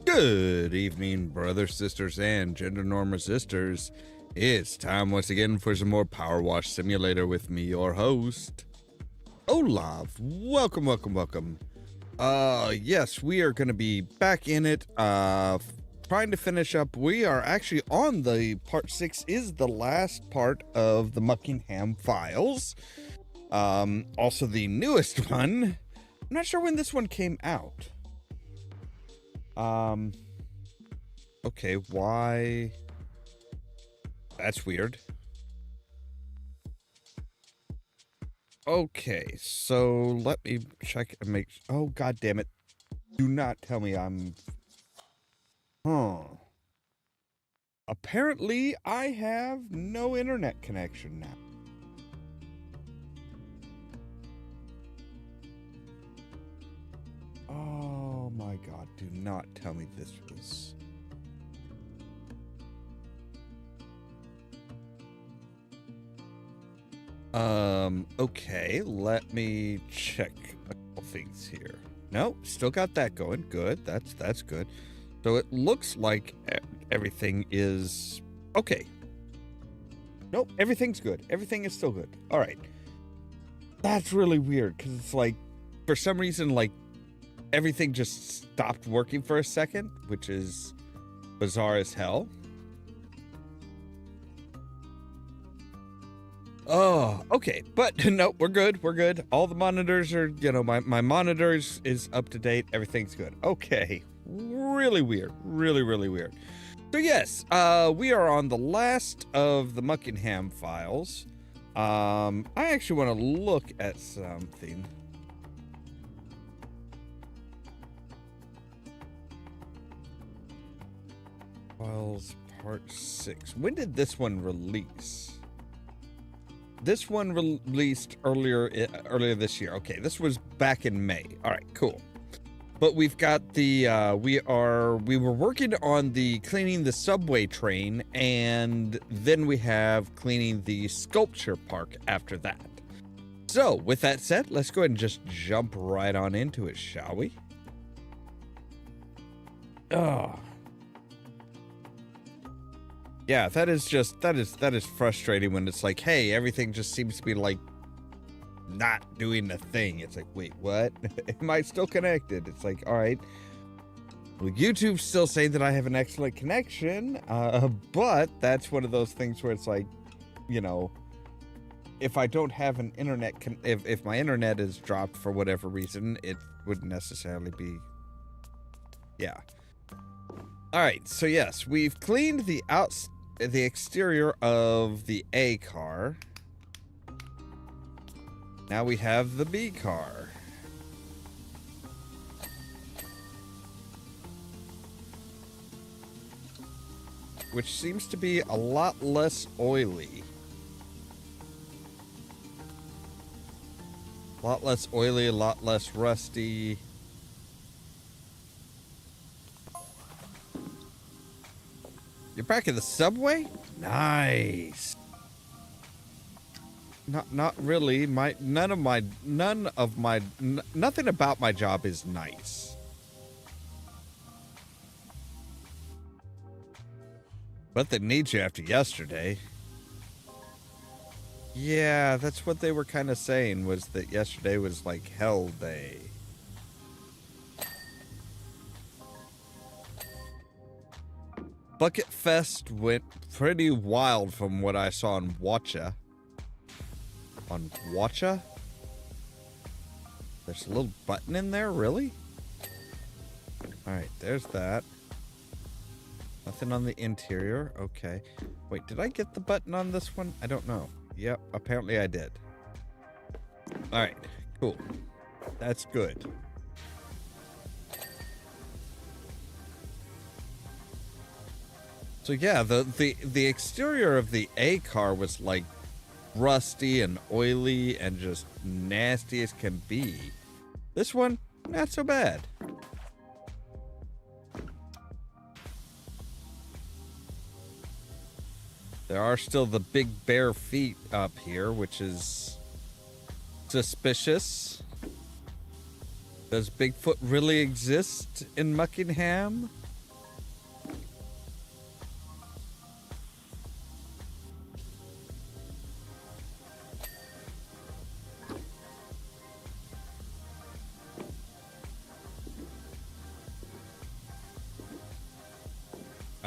Good evening, brothers, sisters, and gender norm resistors. It's time once again for some more Powerwash Simulator with me, your host, Ollamh. Welcome. Yes, we are going to be back in it, trying to finish up. We are actually on the part 6 is the last part of the Muckingham files. Also the newest one. I'm not sure when this one came out. Okay, why? That's weird. Okay, so let me check and make, oh, god damn it. Do not tell me I'm, apparently I have no internet connection now. Oh my god, do not tell me this was... Okay, let me check a couple things here. No, still got that going. Good, that's good. So it looks like everything is okay. Nope, everything's good. Everything is still good. All right. That's really weird, because it's like, for some reason, like, everything just stopped working for a second, which is bizarre as hell. Oh, okay. But no, we're good. All the monitors are, you know, my monitors is up to date. Everything's good. Okay. Really weird. Really weird. So yes, we are on the last of the Muckingham files. I actually want to look at something. Files part 6. When did this one release? This one released earlier this year. Okay, this was back in May. All right, cool. But we've got the we were working on the cleaning the subway train, and then we have cleaning the sculpture park after that. So with that said, let's go ahead and just jump right on into it, shall we? Oh. Yeah, that is frustrating when it's like, hey, everything just seems to be like not doing the thing. It's like, wait, what? Am I still connected? It's like, all right. Well, YouTube's still saying that I have an excellent connection, but that's one of those things where it's like, you know, if I don't have an internet, if my internet is dropped for whatever reason, it wouldn't necessarily be, yeah. All right, so yes, we've cleaned the exterior of the A car. Now we have the B car. Which seems to be a lot less oily. A lot less oily, a lot less rusty. You're back in the subway? Nice. Not really. Nothing about my job is nice. But they need you after yesterday. Yeah, that's what they were kind of saying, was that yesterday was like hell day. Bucket Fest went pretty wild from what I saw on Watcha. On Watcha? There's a little button in there, really? Alright, there's that. Nothing on the interior. Okay. Wait, did I get the button on this one? I don't know. Yep, apparently I did. Alright, cool. That's good. So yeah, the exterior of the A car was like rusty and oily and just nasty as can be. This one, not so bad. There are still the big bare feet up here, which is suspicious. Does Bigfoot really exist in Muckingham?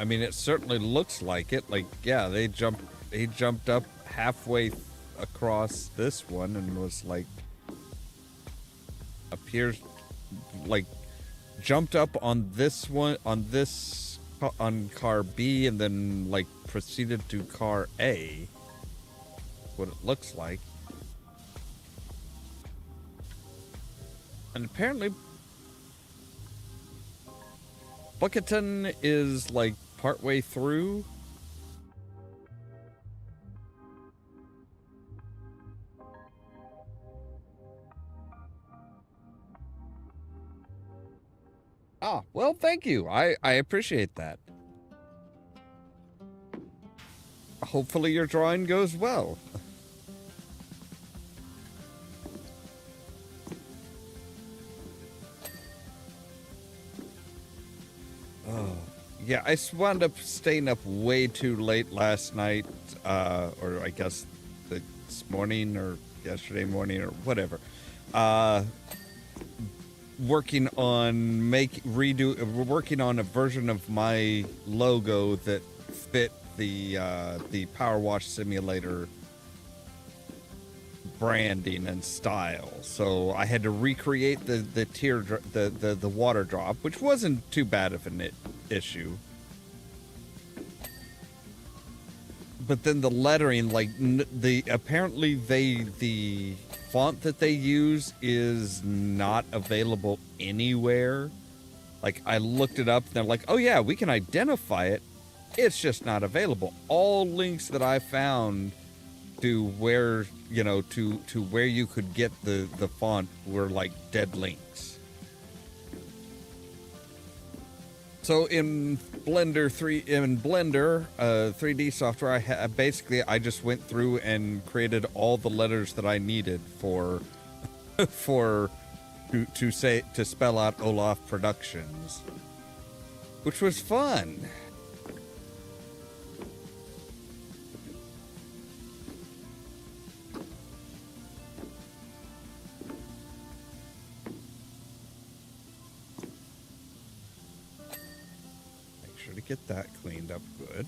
I mean, it certainly looks like it. Like, yeah, he jumped up halfway across this one and was like, appears like jumped up on this one, on car B, and then like proceeded to car A. What it looks like. And apparently Bucketon is like partway through. Ah, well, thank you. I appreciate that. Hopefully your drawing goes well. Oh, yeah, I wound up staying up way too late last night, or I guess this morning or yesterday morning or whatever. Working on working on a version of my logo that fit the Powerwash simulator branding and style. So I had to recreate the water drop, which wasn't too bad of an issue. But then the lettering, like apparently the font that they use is not available anywhere. Like, I looked it up and they're like, oh yeah, we can identify it. It's just not available. All links that I found to where, you know, to where you could get the font were like dead links. So in Blender 3D software, I just went through and created all the letters that I needed to spell out Ollamh Productions, which was fun. Get that cleaned up good.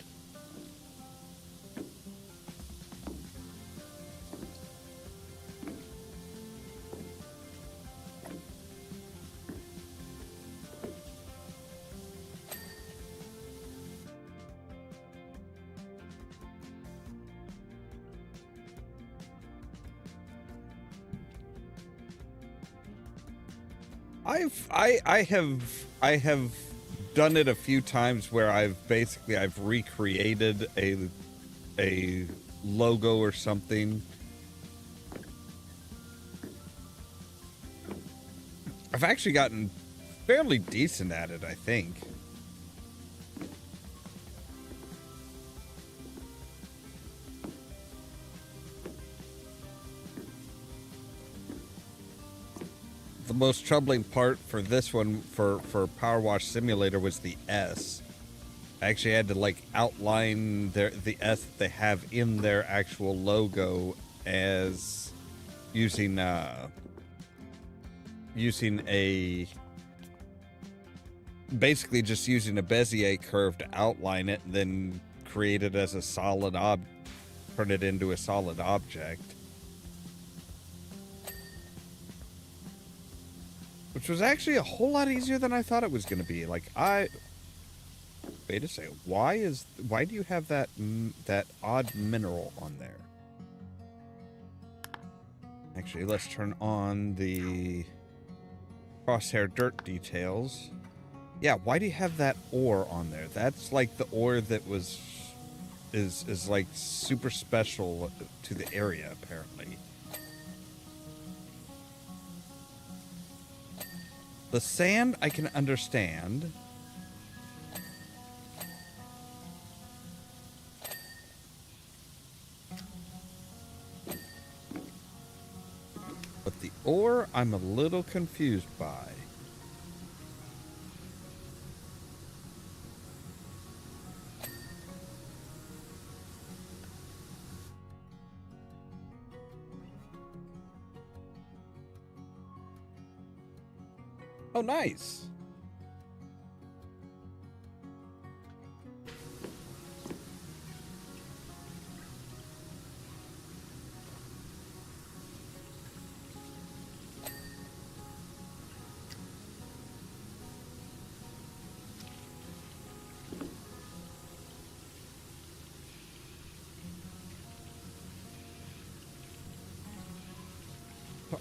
I have done it a few times where I've recreated a logo or something. I've actually gotten fairly decent at it, I think. The most troubling part for this one, for Powerwash Simulator, was the S. I actually had to like outline the S that they have in their actual logo as using basically just using a Bezier curve to outline it, and then create it as a solid turn it into a solid object. Which was actually a whole lot easier than I thought it was going to be. Like, wait a second. Why do you have that odd mineral on there? Actually, let's turn on the crosshair dirt details. Yeah, why do you have that ore on there? That's like the ore that is like super special to the area, apparently. The sand I can understand. But the ore, I'm a little confused by. Oh, nice.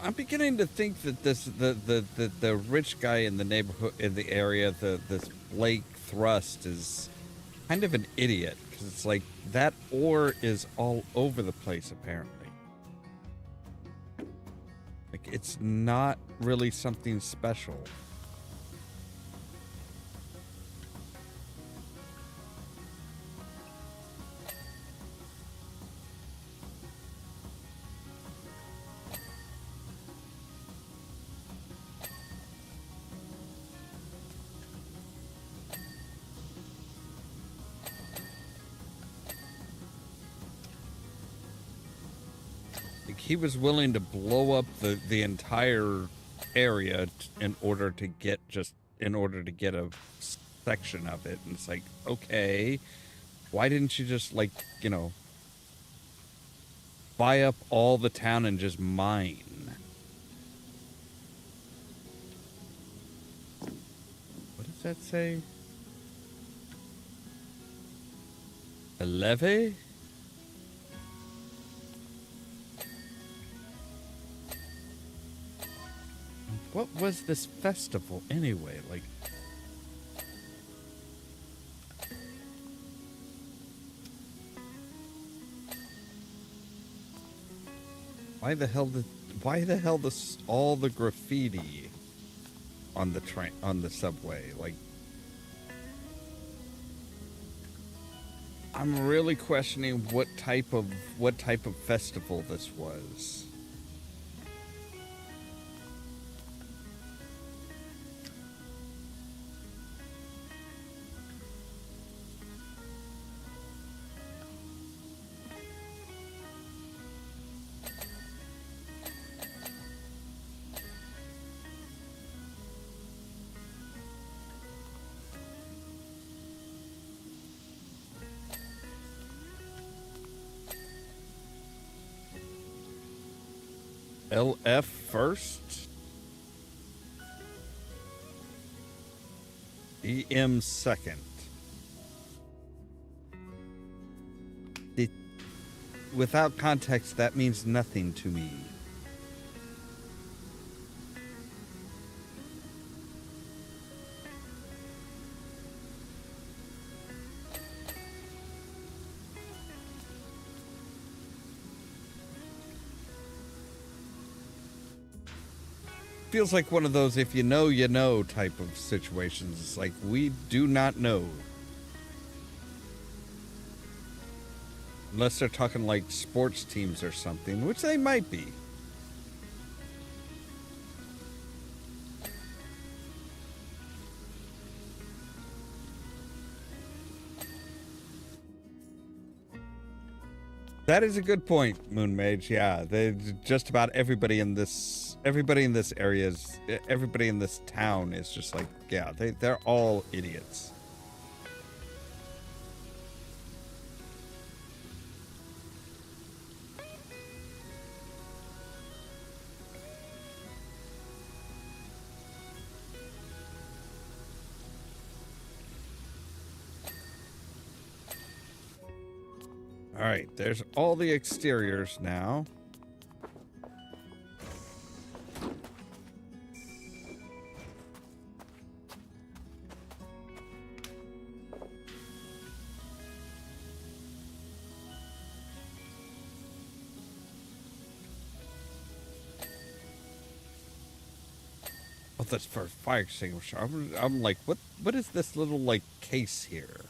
I'm beginning to think that the rich guy in the neighborhood in the area, this Blake Thrust, is kind of an idiot because it's like that ore is all over the place apparently. Like it's not really something special. He was willing to blow up the entire area in order to get a section of it. And it's like, okay, why didn't you just like, buy up all the town and just mine? What does that say? A levee? What was this festival anyway? Like, why the hell this all the graffiti on the train on the subway? Like, I'm really questioning what type of festival this was. LF first? EM second. Without context, that means nothing to me. Feels like one of those if you know, you know type of situations. It's like, we do not know. Unless they're talking like sports teams or something, which they might be. That is a good point, Moon Mage. Yeah, just about everybody in this area everybody in this town is just like, yeah, they're all idiots. All right, there's all the exteriors now. Oh, that's for a fire extinguisher. I'm like, what is this little like case here?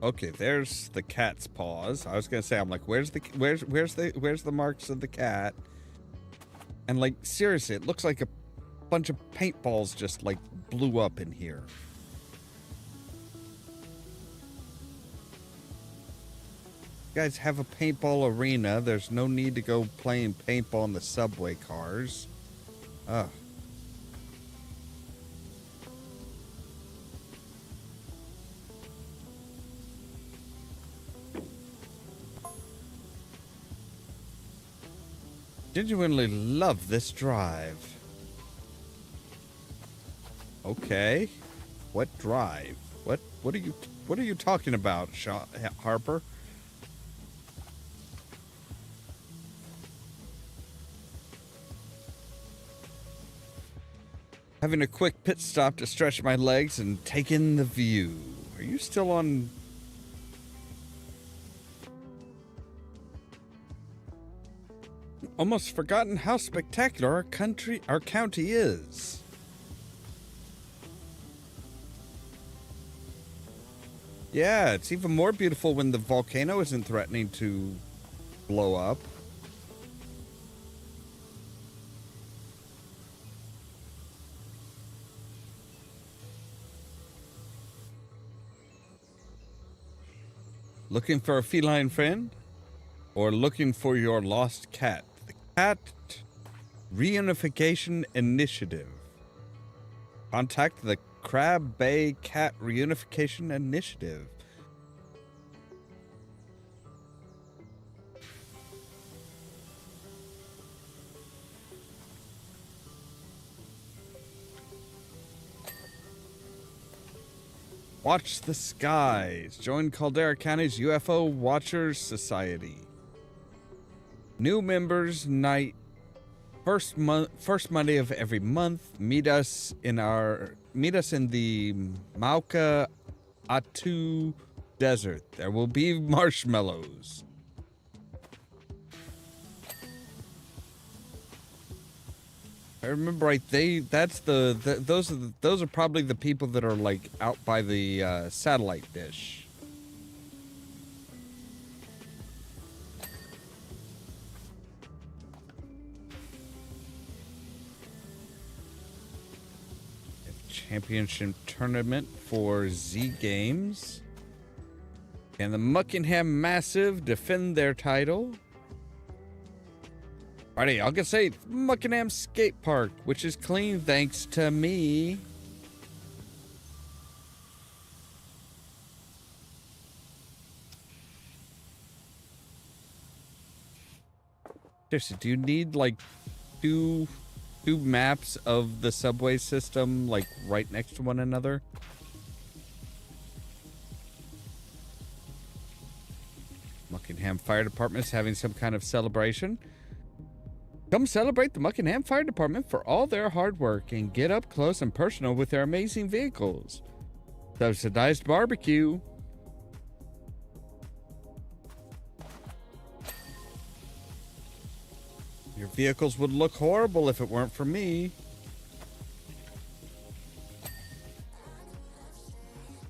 Okay, there's the cat's paws. I was gonna say, I'm like, where's the marks of the cat? And like, seriously, it looks like a bunch of paintballs just like blew up in here. You guys have a paintball arena. There's no need to go playing paintball in the subway cars. Ugh. Genuinely love this drive. Okay. What drive? What are you talking about, Harper? Having a quick pit stop to stretch my legs and take in the view. Are you still on? Almost forgotten how spectacular our county is. Yeah, it's even more beautiful when the volcano isn't threatening to blow up. Looking for a feline friend? Or looking for your lost cat? The Cat Reunification Initiative. Contact the Crab Bay Cat Reunification Initiative. Watch the skies. Join Caldera County's UFO Watchers Society. New members night. First Monday of every month. Meet us in the Mauka Atu Desert. There will be marshmallows. I remember right. Those are probably the people that are like out by the satellite dish. Championship tournament for Z Games. Can the Muckingham Massive defend their title? Alrighty, August 8th, Muckingham Skate Park, which is clean thanks to me. Seriously, do you need like two maps of the subway system like right next to one another? Muckingham Fire Department is having some kind of celebration. Come celebrate the Muckingham Fire Department for all their hard work and get up close and personal with their amazing vehicles. Subsidized barbecue. Your vehicles would look horrible if it weren't for me.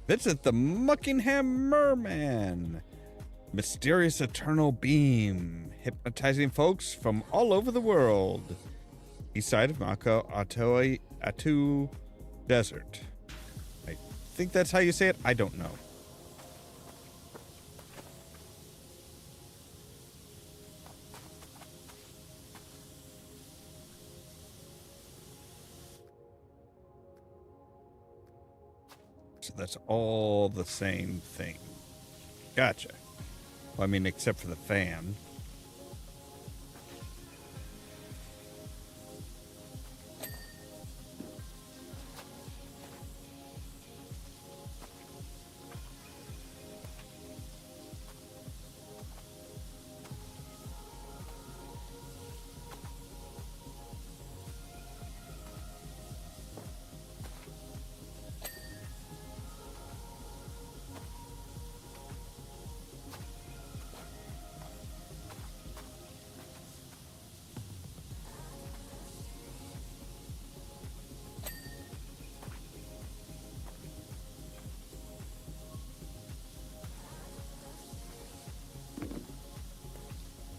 Visit the Muckingham Merman. Mysterious eternal beam. Hypnotizing folks from all over the world. East side of Mako Atu Desert. I think that's how you say it. I don't know. So that's all the same thing. Gotcha. Well, I mean, except for the fan.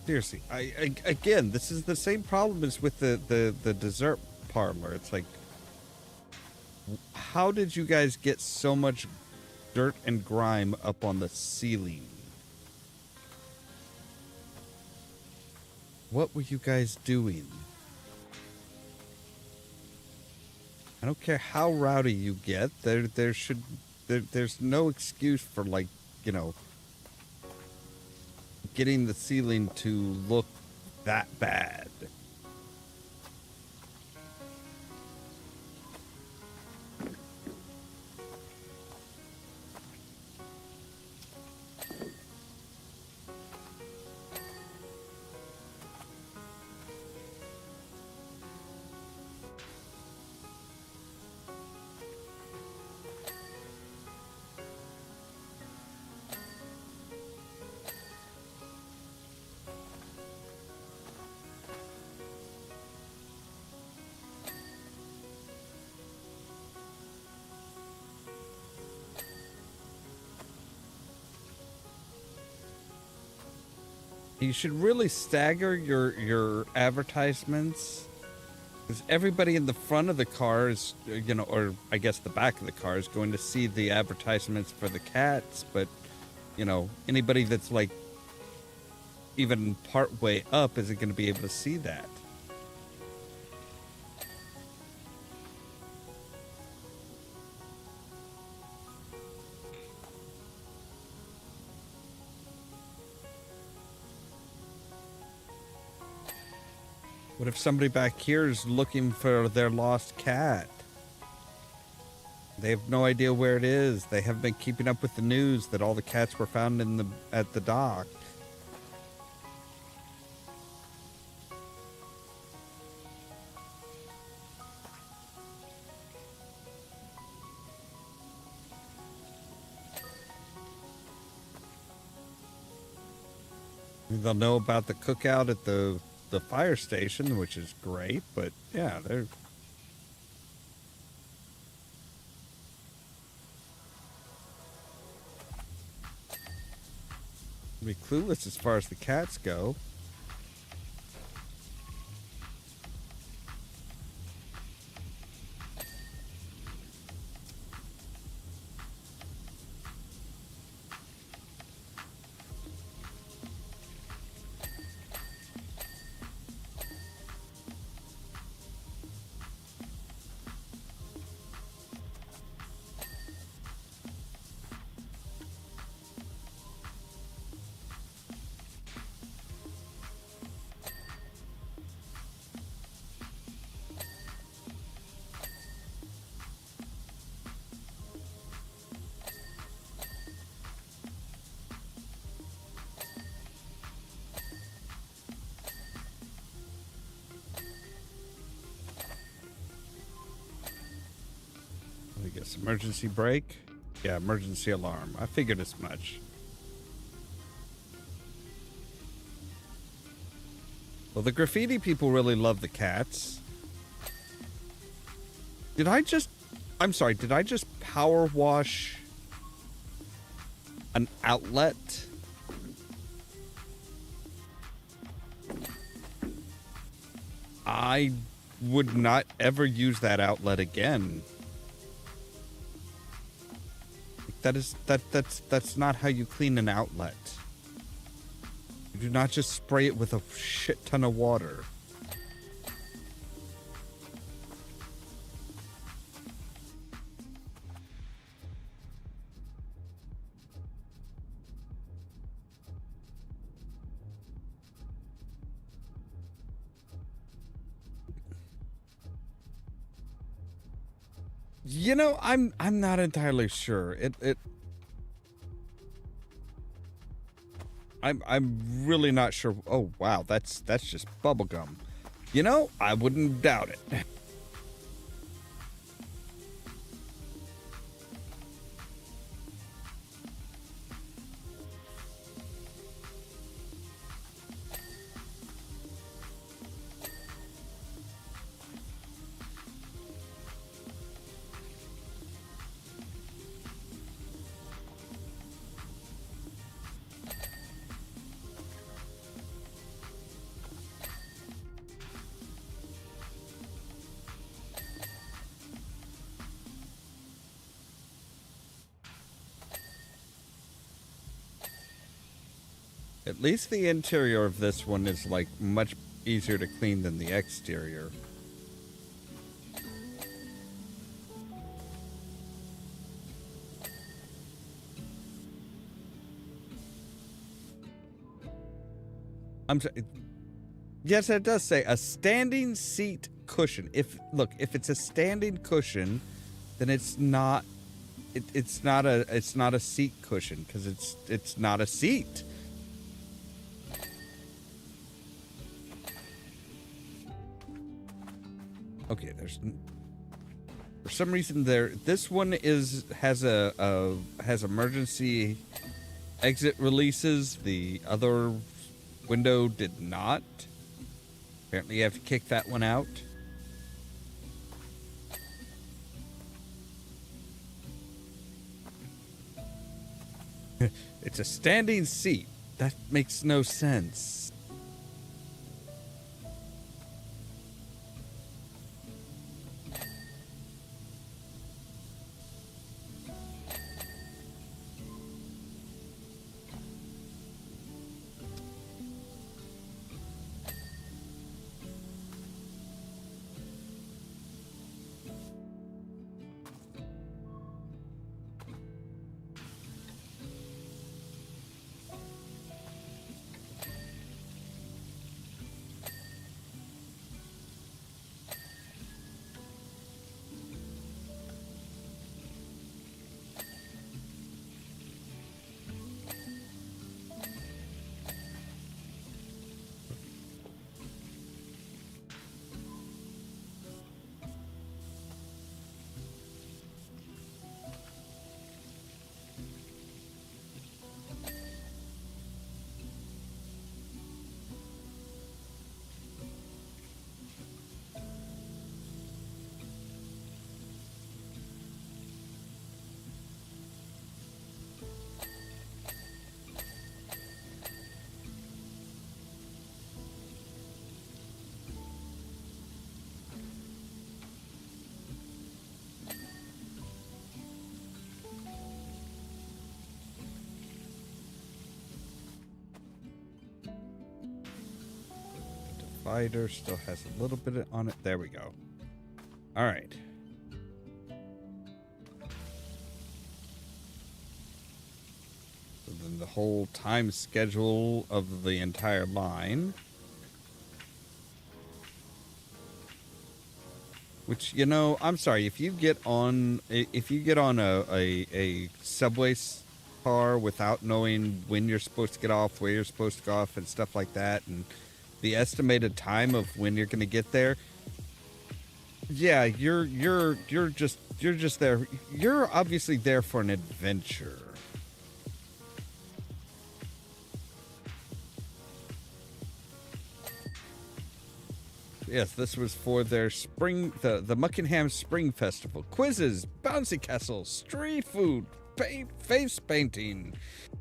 Seriously, again, this is the same problem as with the dessert parlor. It's like, how did you guys get so much dirt and grime up on the ceiling? What were you guys doing? I don't care how rowdy you get. There's no excuse for, like, you know, getting the ceiling to look that bad. You should really stagger your advertisements, because everybody in the front of the car is, or I guess the back of the car is going to see the advertisements for the cats, but anybody that's like even part way up isn't going to be able to see that. What if somebody back here is looking for their lost cat? They have no idea where it is. They haven't been keeping up with the news that all the cats were found at the dock. They'll know about the cookout at the fire station, which is great, but yeah, they're be clueless as far as the cats go. I guess emergency brake. Yeah, emergency alarm. I figured as much. Well, the graffiti people really love the cats. I'm sorry, did I just power wash an outlet? I would not ever use that outlet again. That's not how you clean an outlet. You do not just spray it with a shit ton of water. I'm not entirely sure. I'm really not sure. Oh wow, that's just bubble gum. I wouldn't doubt it. At least the interior of this one is like much easier to clean than the exterior. I'm sorry. Yes, it does say a standing seat cushion. If it's a standing cushion, then it's not. It's not a seat cushion because it's not a seat. Okay, for some reason this one has emergency exit releases. The other window did not. Apparently you have to kick that one out. It's a standing seat. That makes no sense. Divider still has a little bit on it. There we go. All right. So then the whole time schedule of the entire line. Which, you know, I'm sorry, if you get on a subway car without knowing when you're supposed to get off, where you're supposed to go off and stuff like that, and the estimated time of when you're going to get there, yeah, you're just there. You're obviously there for an adventure. Yes, this was for their spring, the Muckenham Spring Festival. Quizzes, bouncy castles, street food, face painting.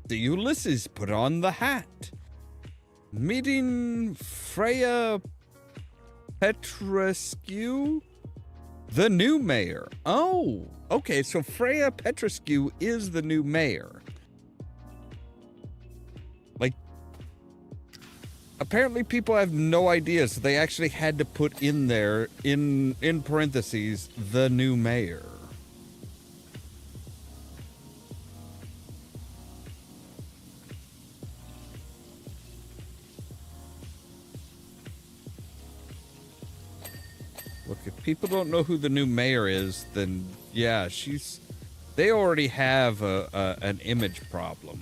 The Ulysses put on the hat. Meeting Freya Petrescu, the new mayor. Oh, okay, so Freya Petrescu is the new mayor. Like, apparently people have no idea, so they actually had to put in there, in parentheses, the new mayor. Look, if people don't know who the new mayor is, then yeah, they already have an image problem.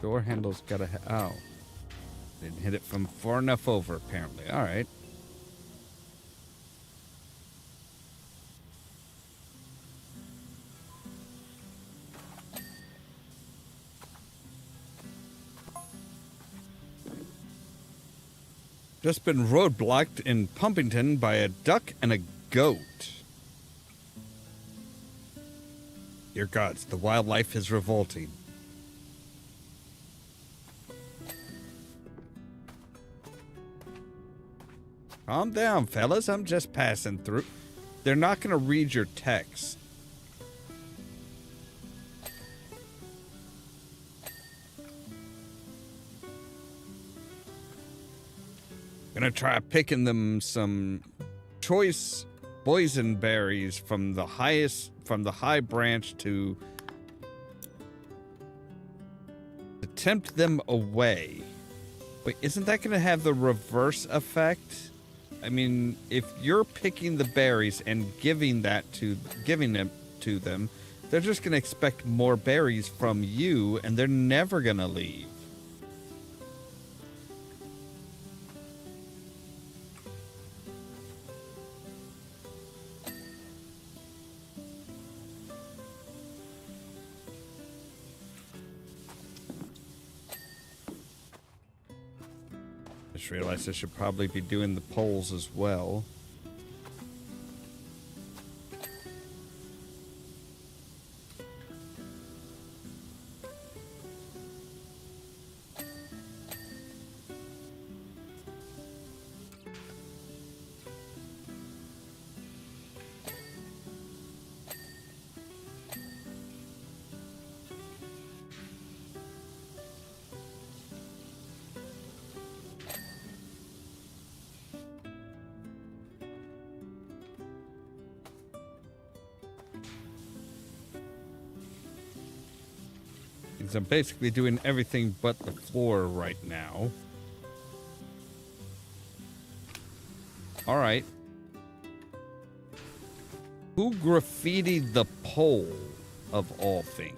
Door handle's gotta oh. Didn't hit it from far enough over, apparently. Alright. Just been roadblocked in Pumpington by a duck and a goat. Dear gods, the wildlife is revolting. Calm down, fellas. I'm just passing through. They're not going to read your text. Gonna try picking them some choice boysenberries from the high branch to tempt them away. Wait, isn't that gonna have the reverse effect? I mean, if you're picking the berries and giving them to them, they're just gonna expect more berries from you, and they're never gonna leave. Just realized I should probably be doing the polls as well. I'm basically doing everything but the floor right now. All right. Who graffitied the pole of all things?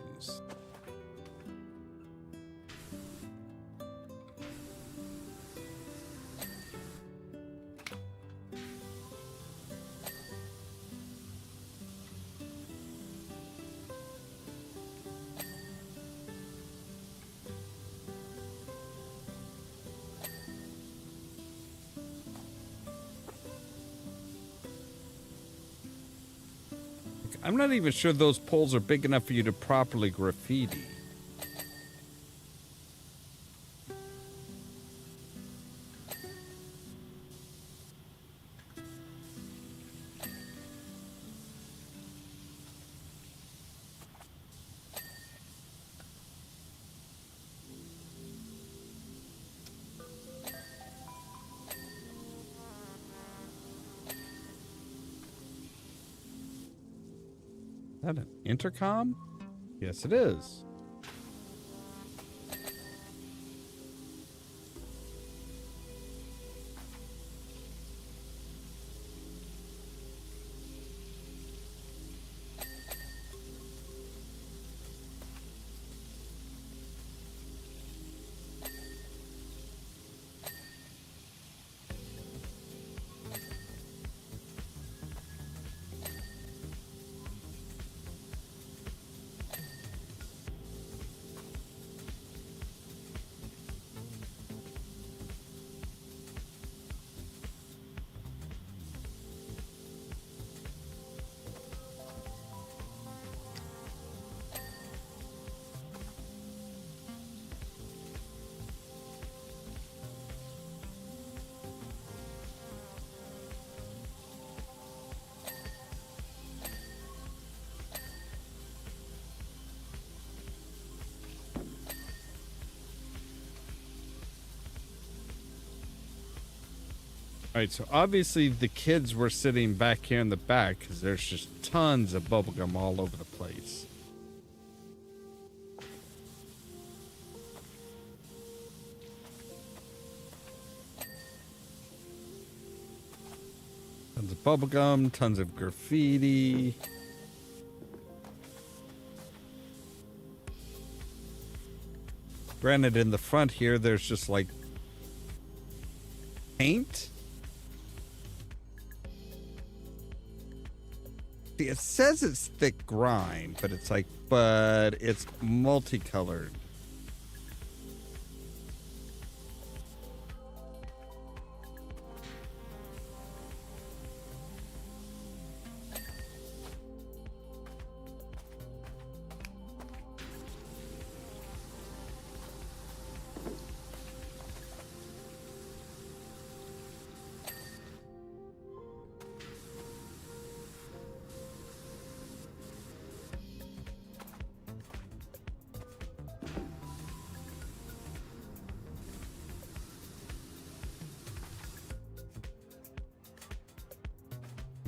I'm not even sure those poles are big enough for you to properly graffiti. Is that an intercom? Yes, it is. All right, so obviously the kids were sitting back here in the back because there's just tons of bubblegum all over the place. Tons of bubblegum, tons of graffiti. Granted, in the front here, there's just like paint. It says it's thick grind, but it's like, but it's multicolored.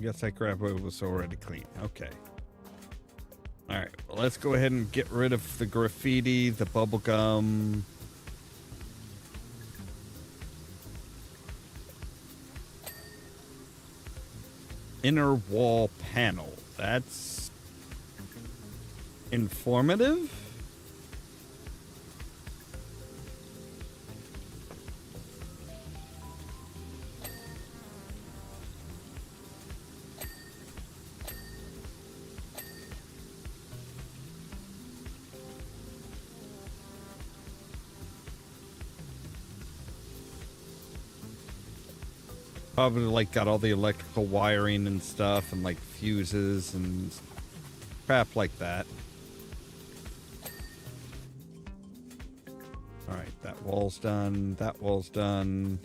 guess I grabbed what was already clean. Okay. All right. Well, let's go ahead and get rid of the graffiti, the bubble gum. Inner wall panel. That's informative. Probably like got all the electrical wiring and stuff and like fuses and crap like that. All right, that wall's done. That wall's done.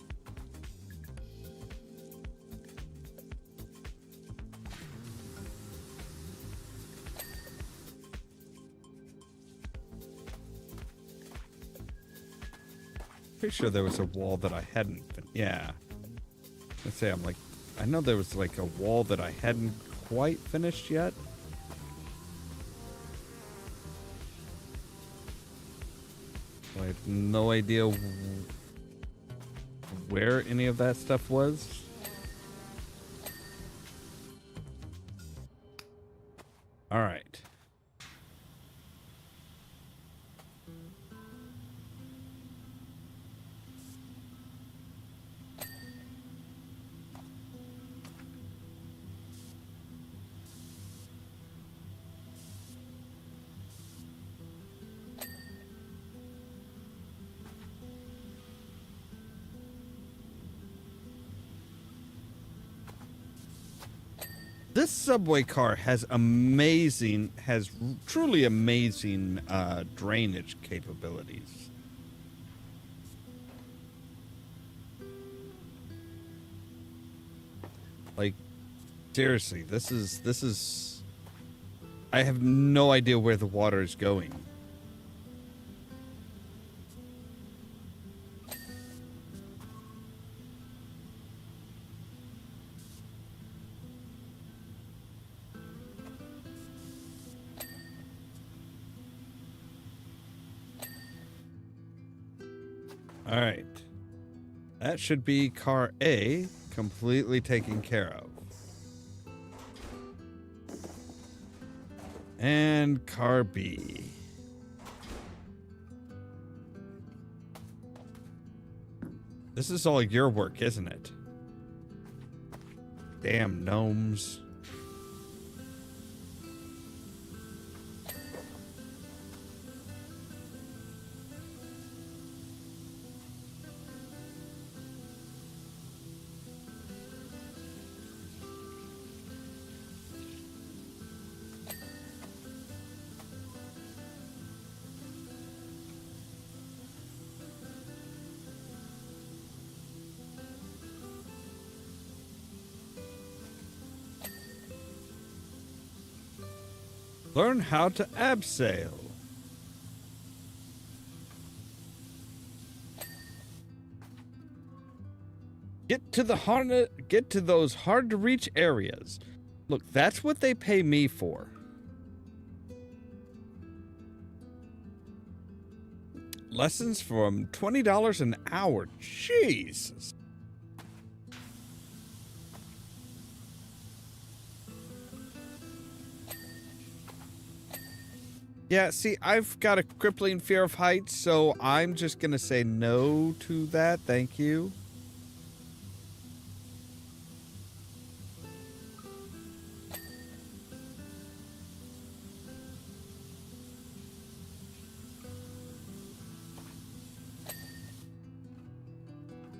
Pretty sure there was a wall that I hadn't been. Yeah. Let's say I'm like, I know there was like a wall that I hadn't quite finished yet. I have no idea where any of that stuff was. All right. This subway car has truly amazing drainage capabilities. Like, seriously, this is. I have no idea where the water is going. All right. That should be car A completely taken care of. And car B. This is all your work, isn't it? Damn gnomes. Learn how to abseil. Get to those hard to reach areas. Look, that's what they pay me for. Lessons from $20 an hour. Jesus. Yeah, see, I've got a crippling fear of heights, so I'm just gonna say no to that. Thank you.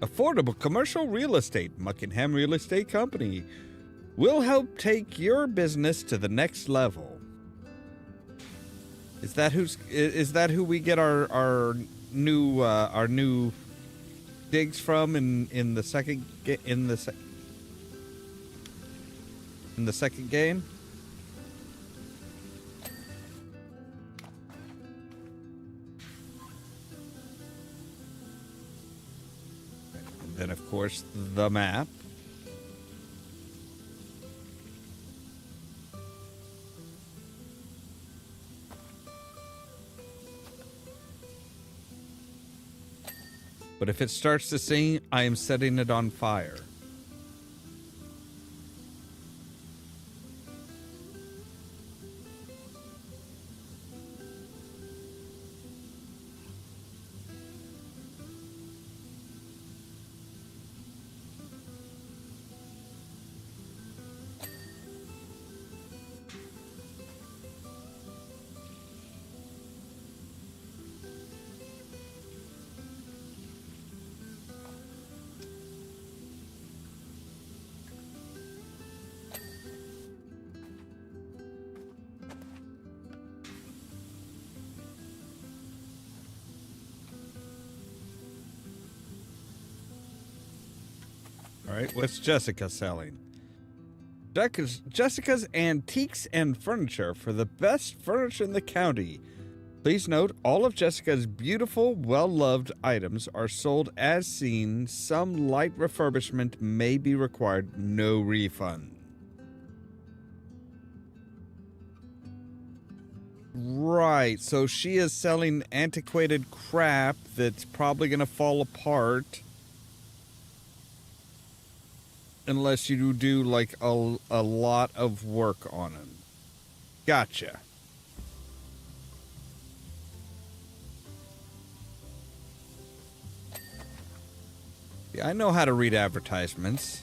Affordable commercial real estate. Muckingham Real Estate Company will help take your business to the next level. Is that who we get our new digs from in the second game? And then of course the map. But if it starts to sing, I am setting it on fire. All right, what's Jessica selling? Jessica's Antiques and Furniture for the best furniture in the county. Please note, all of Jessica's beautiful, well-loved items are sold as seen. Some light refurbishment may be required. No refund. Right, so she is selling antiquated crap that's probably going to fall apart. Unless you do, like, a lot of work on them. Gotcha. Yeah, I know how to read advertisements.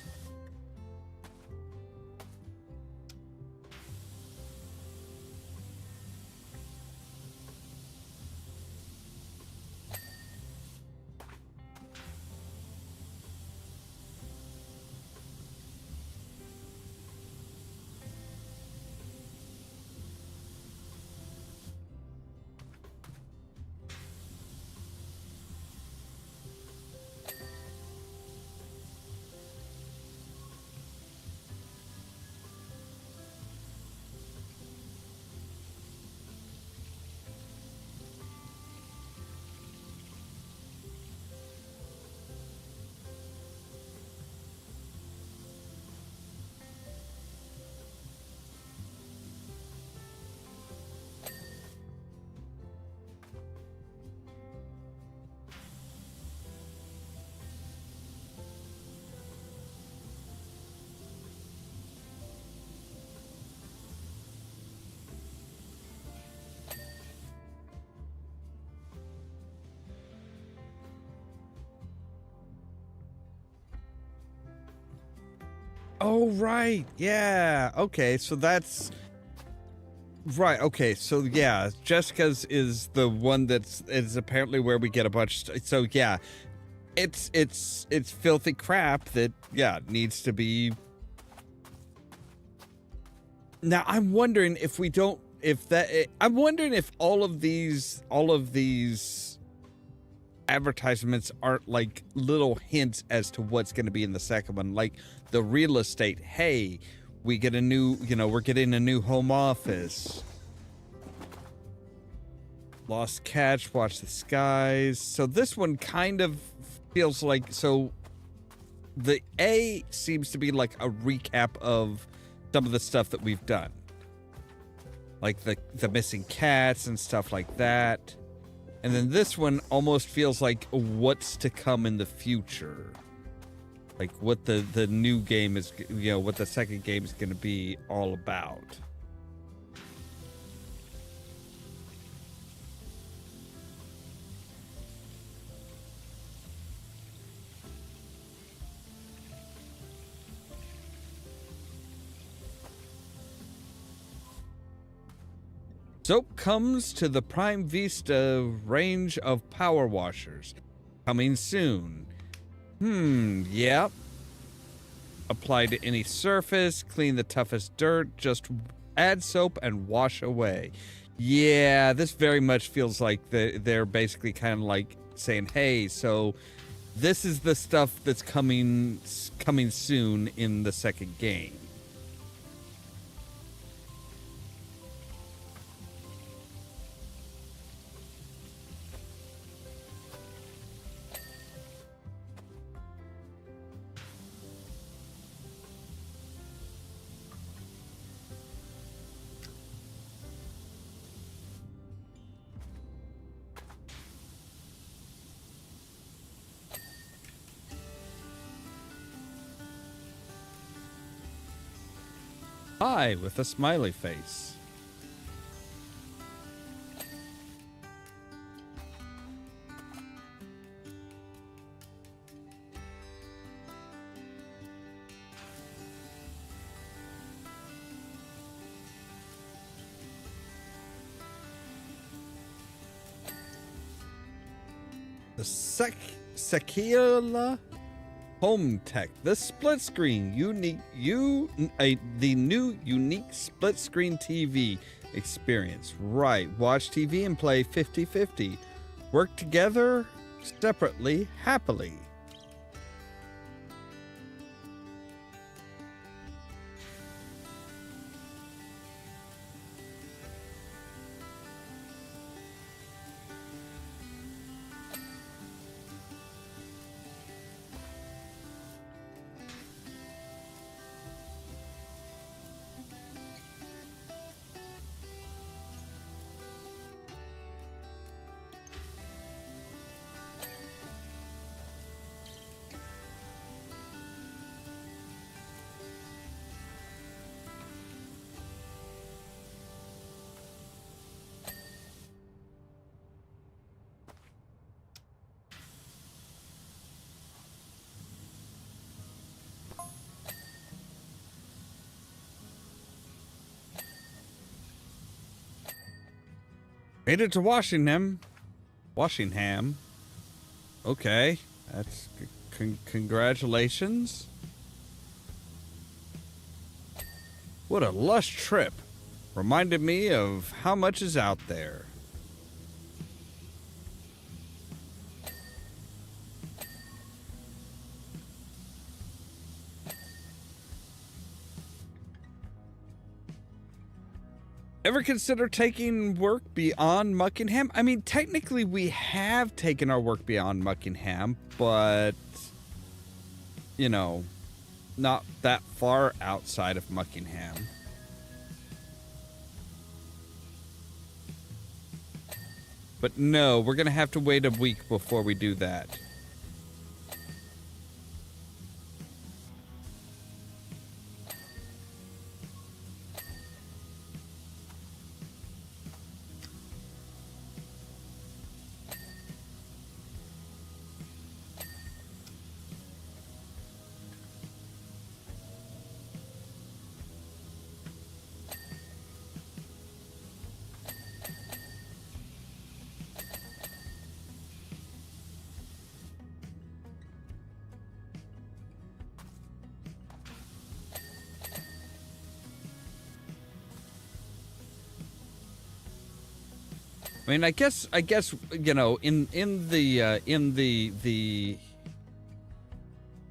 Oh, right. Yeah. Okay, so that's... Right, okay, so yeah, Jessica's is the one is apparently where we get a bunch... So yeah, it's filthy crap that, yeah, needs to be... Now, I'm wondering if we don't... I'm wondering if all of these advertisements aren't like little hints as to what's going to be in the second one. Like the real estate, hey, we get a new, we're getting a new home office. Lost Catch, Watch the Skies. So this one kind of feels like, so the A seems to be like a recap of some of the stuff that we've done. Like the missing cats and stuff like that. And then this one almost feels like what's to come in the future. Like what the new game is, what the second game is going to be all about. Soap comes to the Prime Vista range of power washers. Coming soon. Yep. Apply to any surface, clean the toughest dirt, just add soap and wash away. Yeah, this very much feels like they're basically kind of like saying, hey, so this is the stuff that's coming soon in the second game. Hi, with a smiley face. The Sequoia Home Tech. The split screen the new unique split screen TV experience. Right. Watch TV and play 50-50. Work together, separately, happily. Made it to Washington. Okay, that's congratulations. What a lush trip. Reminded me of how much is out there. Ever consider taking work beyond Muckingham? I mean, technically we have taken our work beyond Muckingham, but, you know, not that far outside of Muckingham. But no, we're going to have to wait a week before we do that. I mean, I guess, you know, in the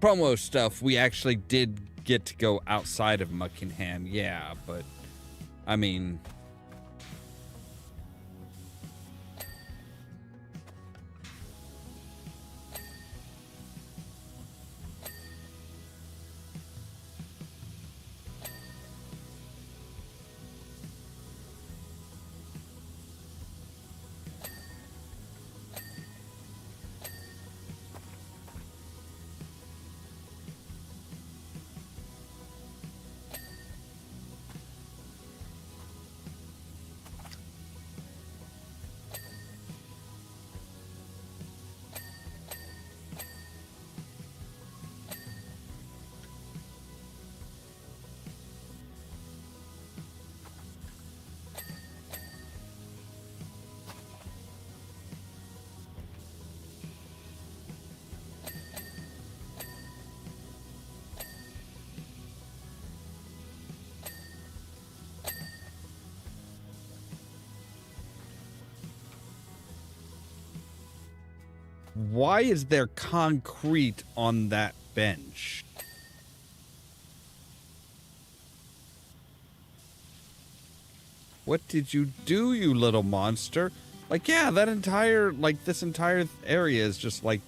promo stuff, we actually did get to go outside of Muckingham, yeah, but I mean, why is there concrete on that bench? What did you do, you little monster? Like, yeah, that entire, like, this entire area is just, like,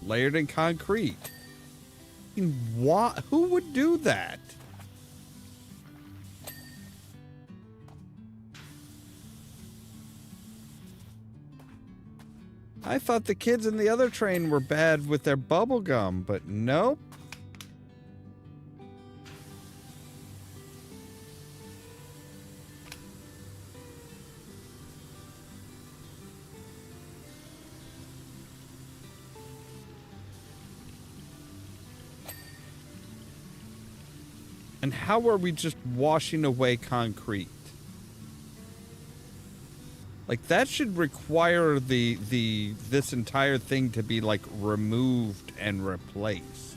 layered in concrete. I mean, what? Who would do that? I thought the kids in the other train were bad with their bubble gum, but nope. And how are we just washing away concrete? Like, that should require this entire thing to be, like, removed and replaced.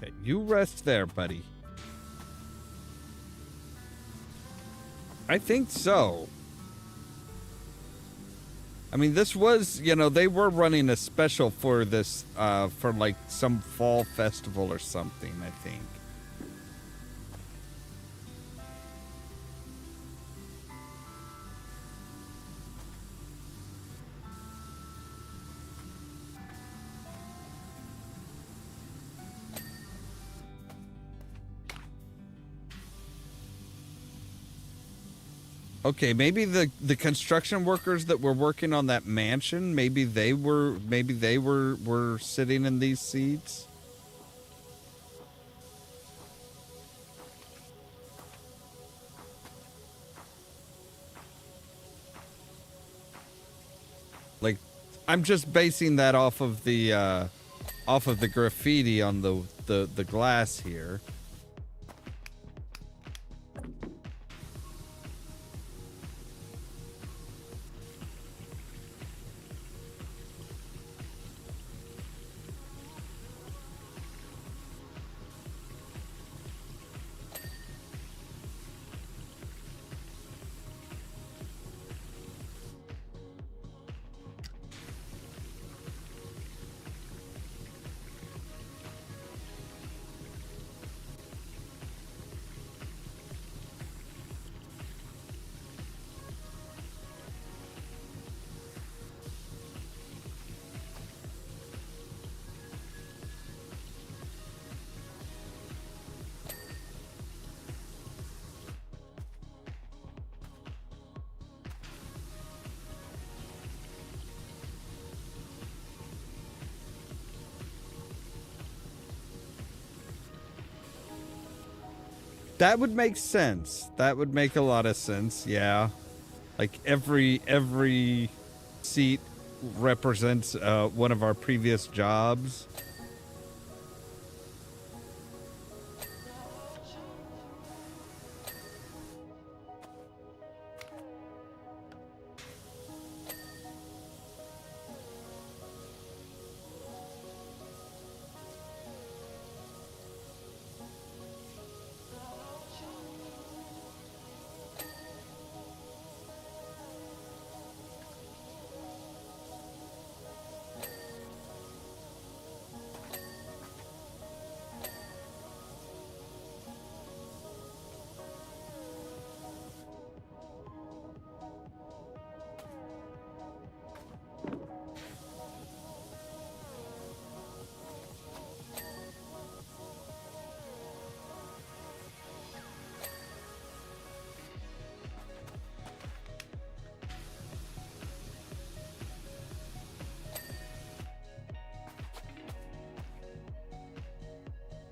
Okay, you rest there, buddy. I think so. I mean, this was, you know, they were running a special for this, for like some fall festival or something, I think. Okay, maybe the construction workers that were working on that mansion, maybe they were sitting in these seats. Like, I'm just basing that off of the graffiti on the glass here. That would make sense. That would make a lot of sense, yeah. Like every seat represents one of our previous jobs.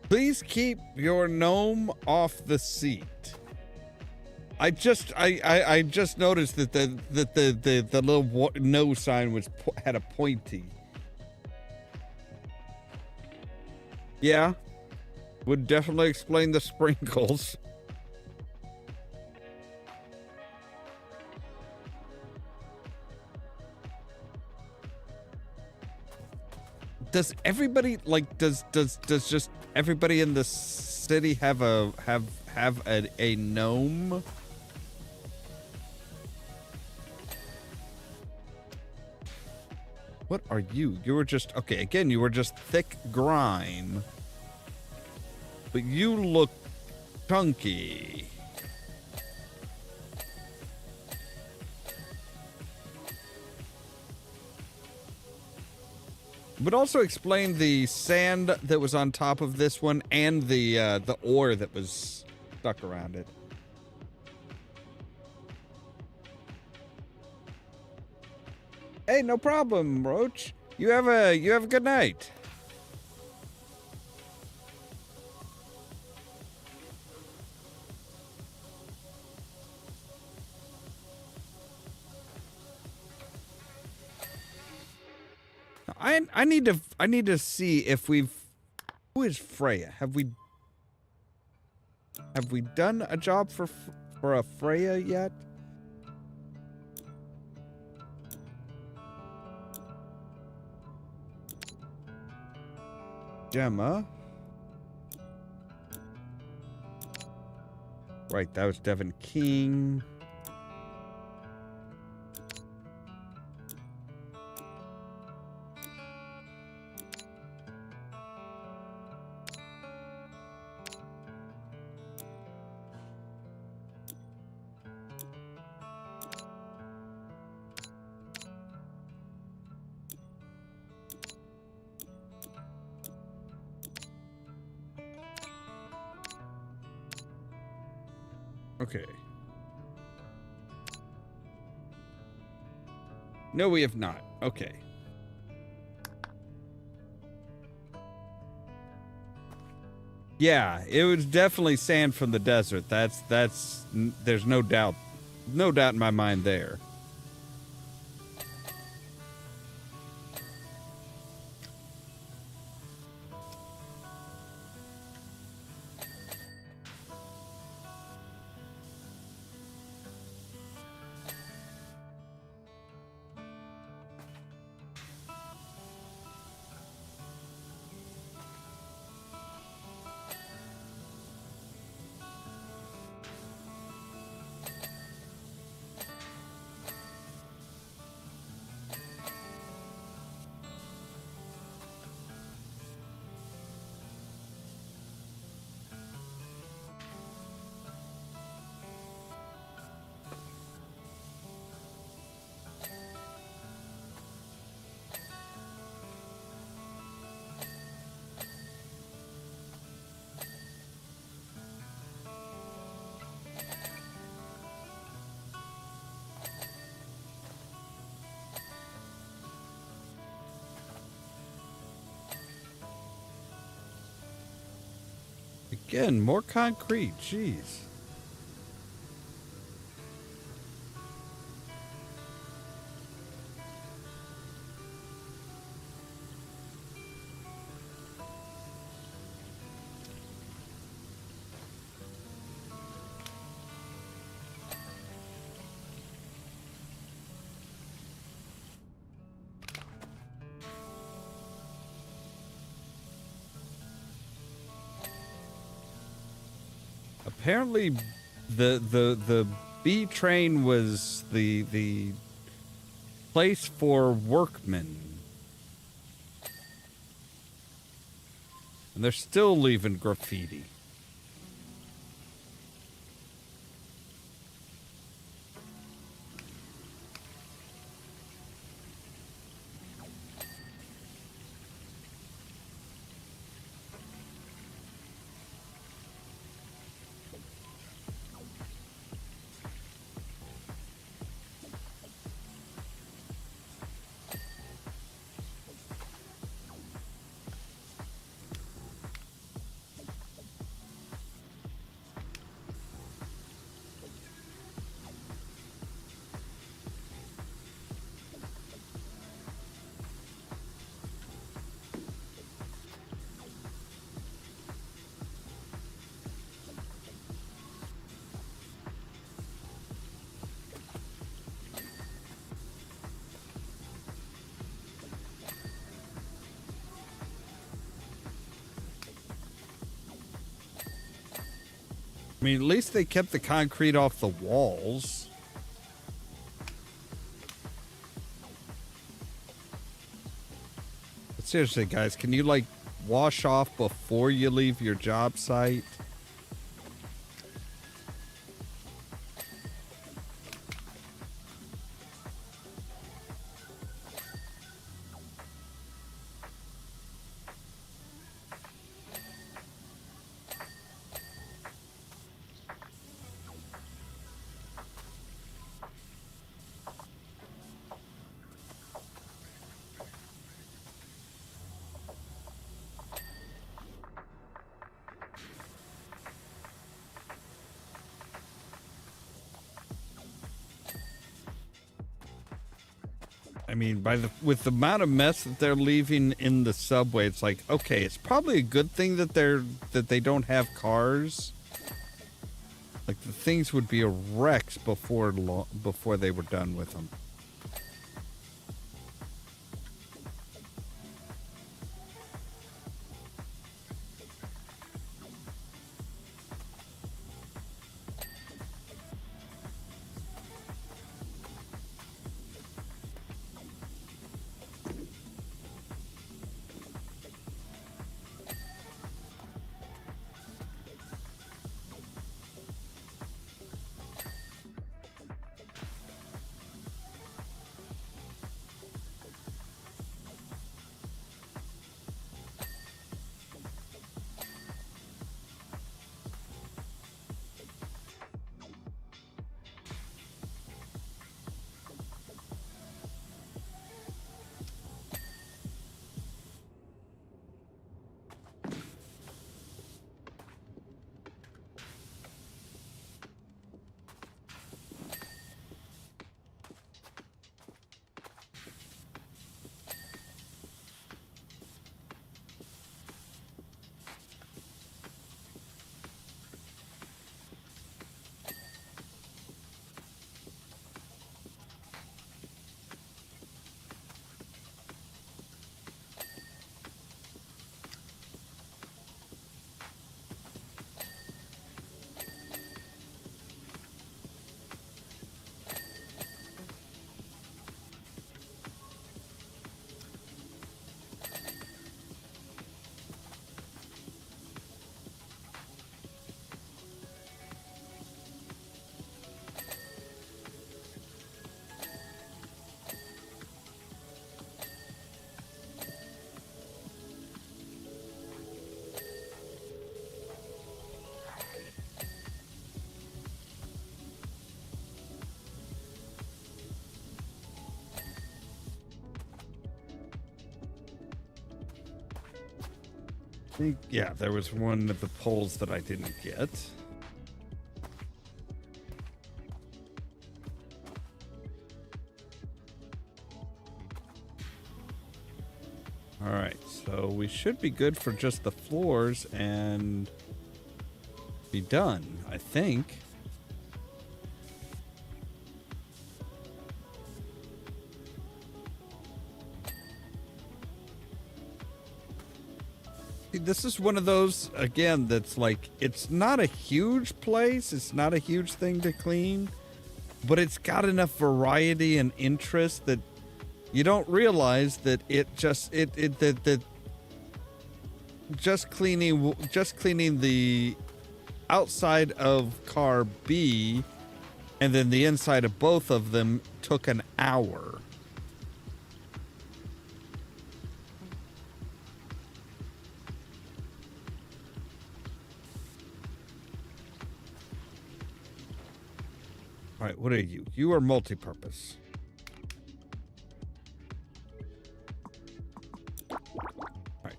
Please keep your gnome off the seat. I just noticed that the little no sign had a pointy. Yeah, would definitely explain the sprinkles. Does everybody does just everybody in the city have a gnome? What are you? You were just okay. Again, you were just thick grime, but you look chunky. But also explain the sand that was on top of this one and the ore that was stuck around it. Hey, no problem, Roach. You have a good night. I need to see if we've. Who is Freya? Have we done a job for a Freya yet? Gemma. Right, that was Devin King. Okay. No, we have not. Okay. Yeah, it was definitely sand from the desert. That's there's no doubt in my mind there. Again, more concrete. Jeez. Apparently, the B train was the place for workmen, and they're still leaving graffiti. I mean, at least they kept the concrete off the walls. But seriously, guys, can you, like, wash off before you leave your job site? I mean, with the amount of mess that they're leaving in the subway, it's like, okay, it's probably a good thing that they don't have cars. Like, the things would be a wreck before they were done with them. Yeah, there was one of the poles that I didn't get. All right, so we should be good for just the floors and be done, I think. This is one of those, again, that's like, it's not a huge place. It's not a huge thing to clean, but it's got enough variety and interest that you don't realize that just cleaning the outside of car B and then the inside of both of them took an hour. All right, what are you? You are multi-purpose. All right,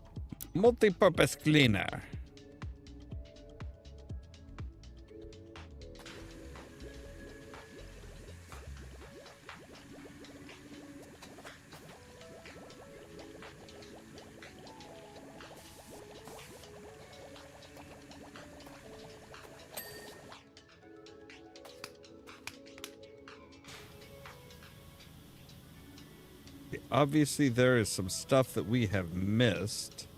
multi-purpose cleaner. Obviously, there is some stuff that we have missed.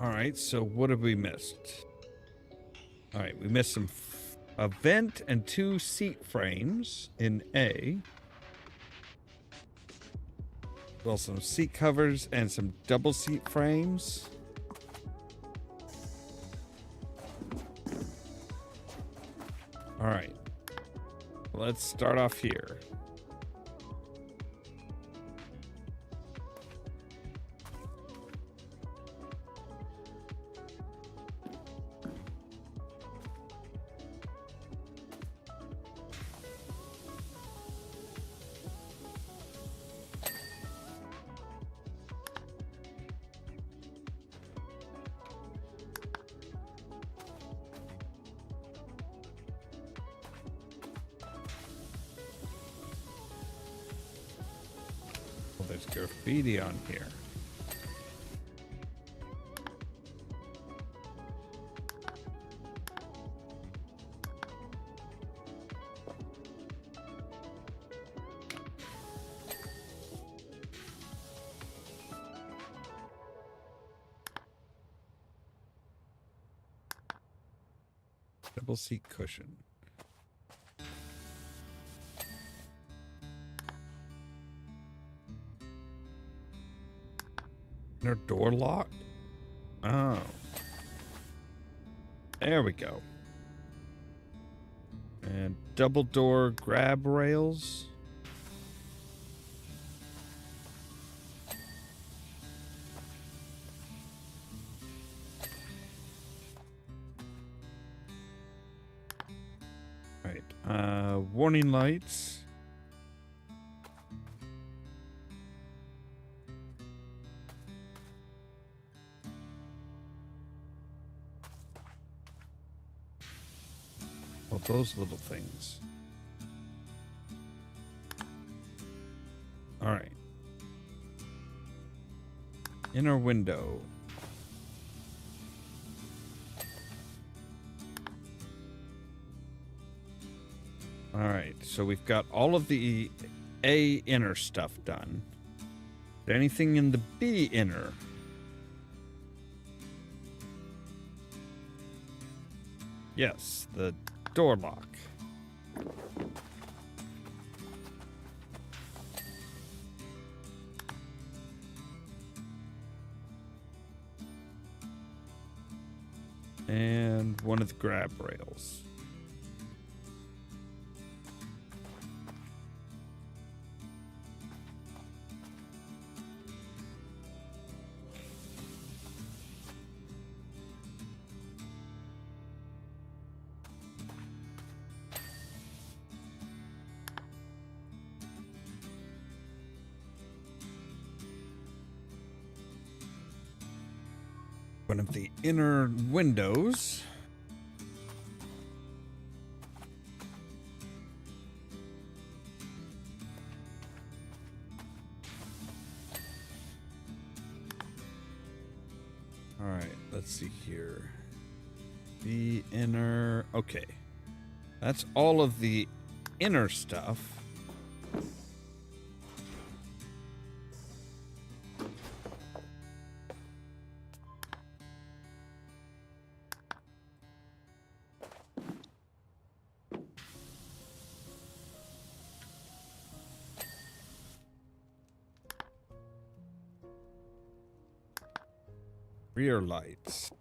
All right, so what have we missed? All right, we missed a vent and 2 seat frames in A. Well, some seat covers and some double seat frames. All right, let's start off here. graffiti on here. Double seat cushion. Inner door lock? Oh. There we go. And double door grab rails. Right. Warning lights. Well, those little things. All right. Inner window. All right, so we've got all of the A inner stuff done. Anything in the B inner? Yes, the door lock. And one of the grab rails. One of the inner windows. All right, let's see here. The inner, okay. That's all of the inner stuff. Rear lights.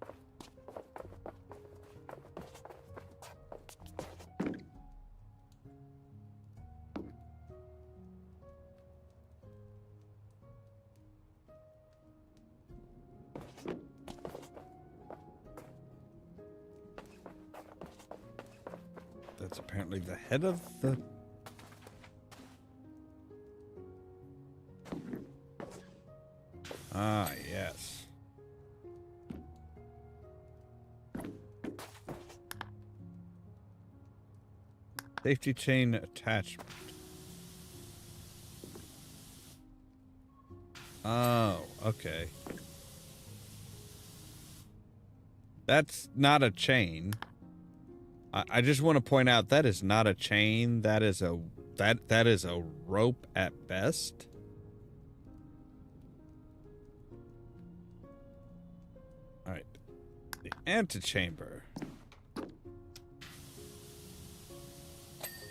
That's apparently the head of the... Ah, yes. Safety chain attachment. Oh, okay. That's not a chain. I just want to point out that is not a chain. That is a that is a rope at best. All right. The antechamber.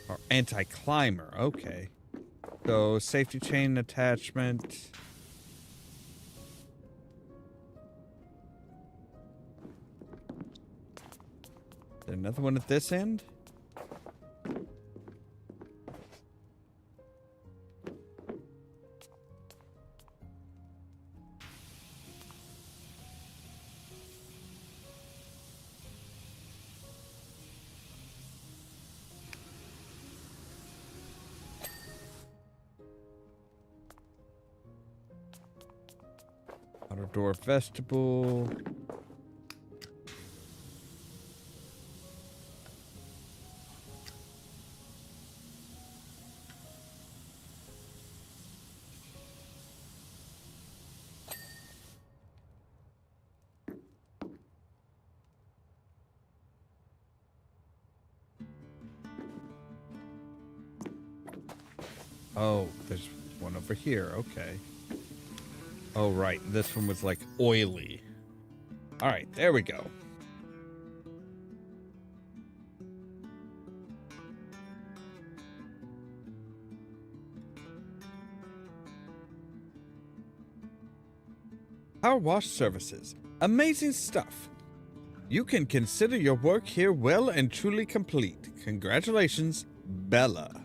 Or anti-climber, okay. So, safety chain attachment. Is there another one at this end? Outer door vestibule. Oh, there's one over here. Okay. Oh, right. This one was like oily. All right, there we go. Powerwash services. Amazing stuff. You can consider your work here well and truly complete. Congratulations, Bella.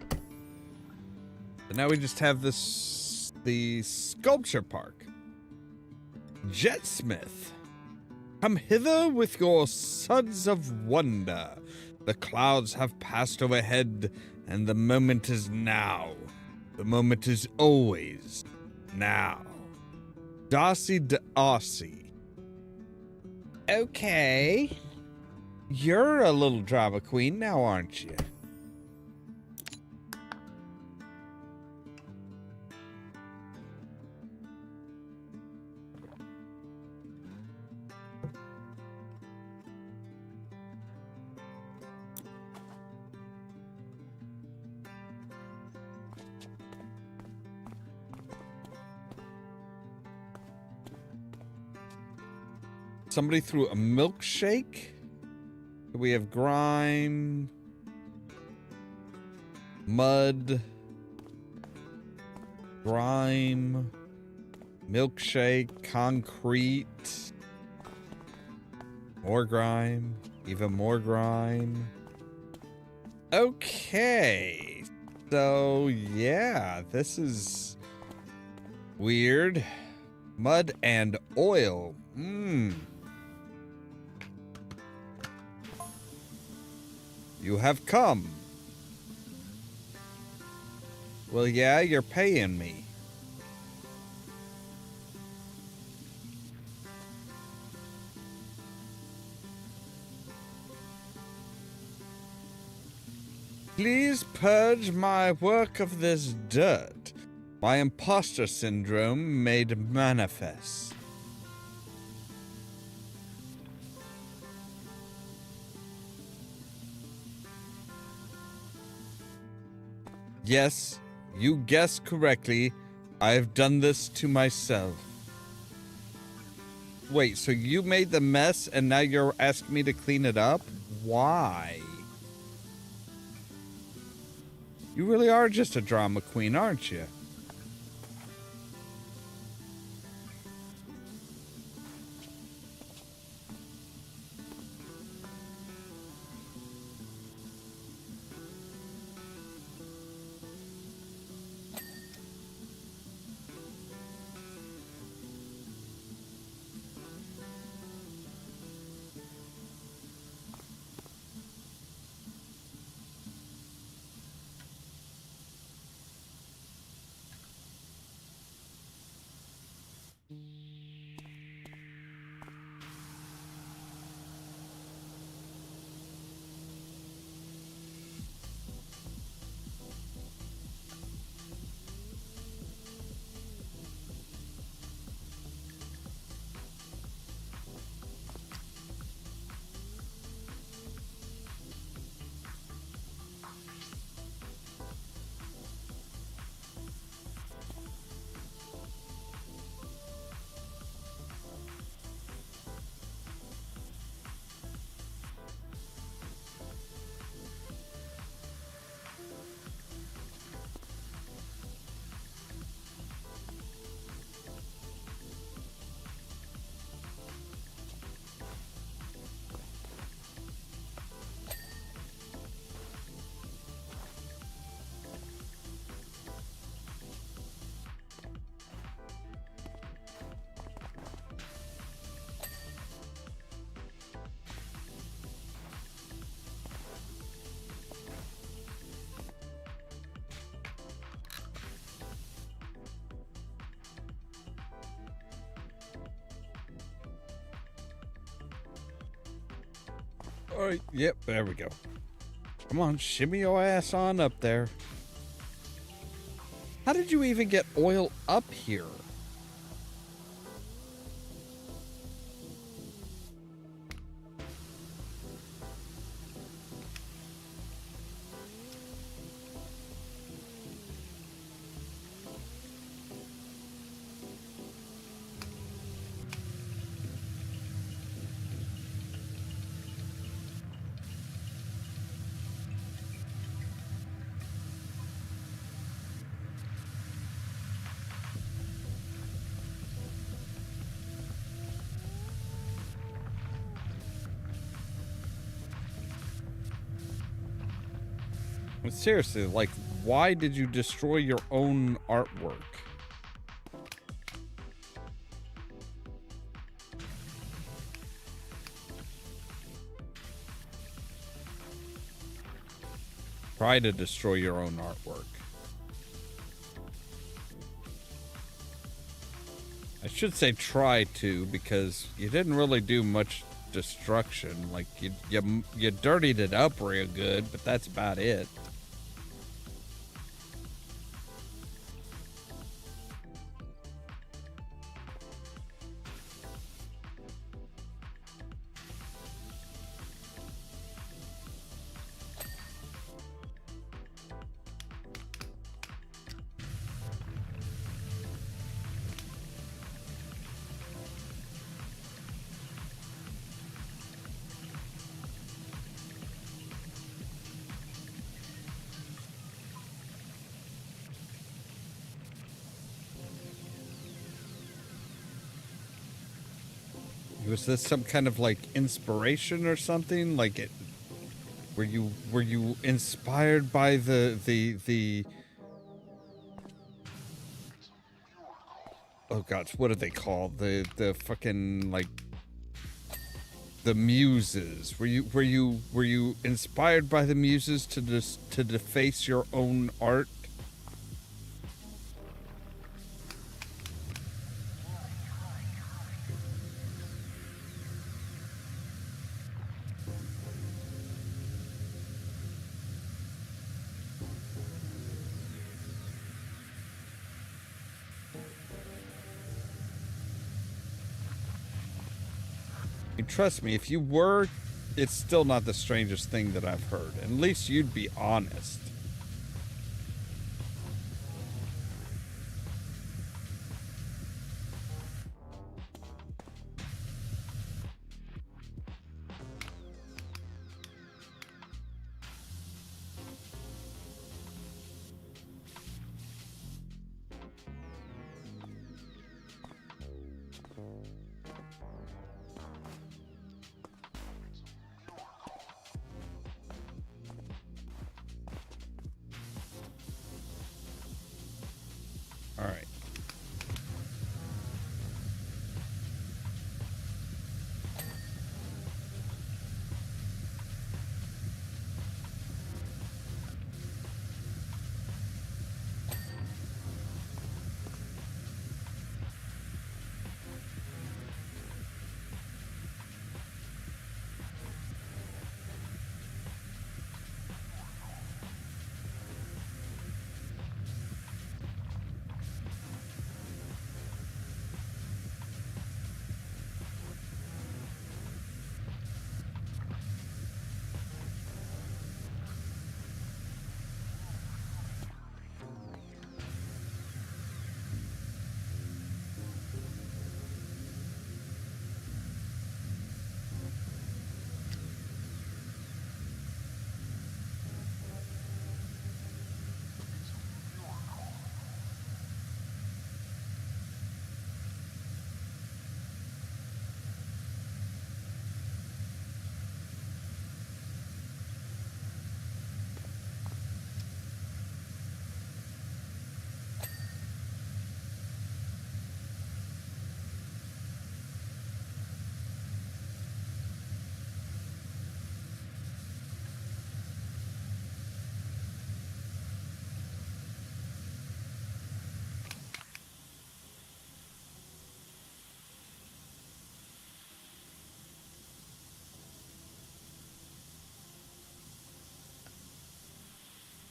So now we just have the sculpture park. Jetsmith. Come hither with your suds of wonder. The clouds have passed overhead, and the moment is now. The moment is always now. Darcy D'Arcy. Okay. You're a little drama queen now, aren't you? Somebody threw a milkshake. We have grime, mud, grime, milkshake, concrete, more grime, even more grime. Okay, so yeah, this is weird. Mud and oil. You have come. Well, yeah, you're paying me. Please purge my work of this dirt. My imposter syndrome made manifest. Yes, you guessed correctly. I have done this to myself. Wait, so you made the mess and now you're asking me to clean it up? Why? You really are just a drama queen, aren't you? All right, yep, there we go. Come on, shimmy your ass on up there. How did you even get oil up here? Seriously, like, why did you destroy your own artwork? Try to destroy your own artwork. I should say try to, because you didn't really do much destruction. Like, you dirtied it up real good, but that's about it. Was this some kind of like inspiration or something? Like it were you inspired by the oh gosh, what are they called? The fucking like the muses. Were you inspired by the muses to deface your own art? Trust me, if you were, it's still not the strangest thing that I've heard. At least you'd be honest. All right.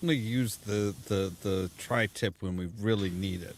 Only use the tri-tip when we really need it.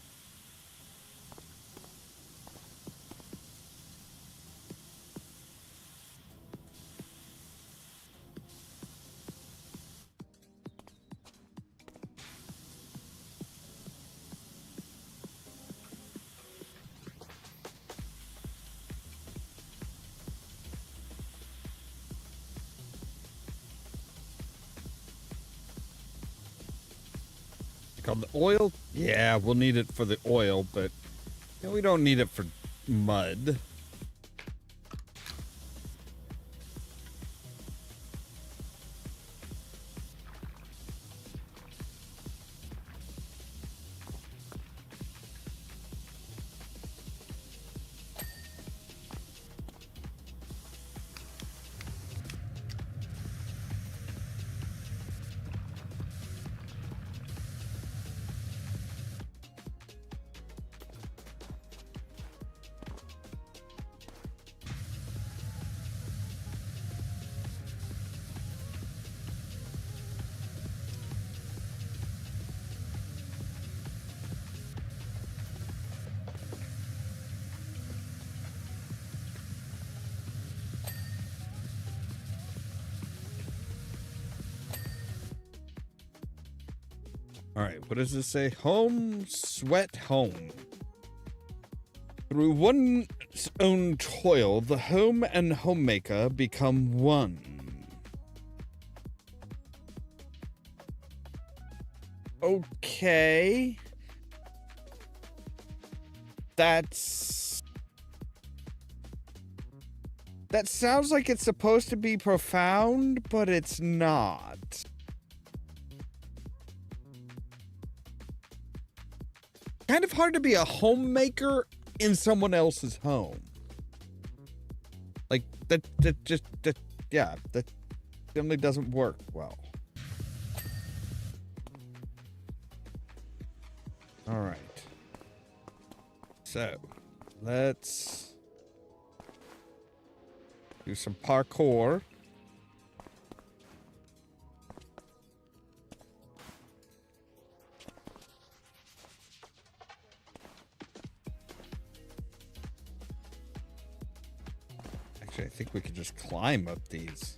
Called the oil? Yeah, we'll need it for the oil, but you know, we don't need it for mud. All right, what does this say? Home, sweat, home. Through one's own toil, the home and homemaker become one. Okay. That sounds like it's supposed to be profound, but it's not. Kind of hard to be a homemaker in someone else's home. Like, that generally doesn't work well. All right. So, let's do some parkour. Actually, I think we could just climb up these.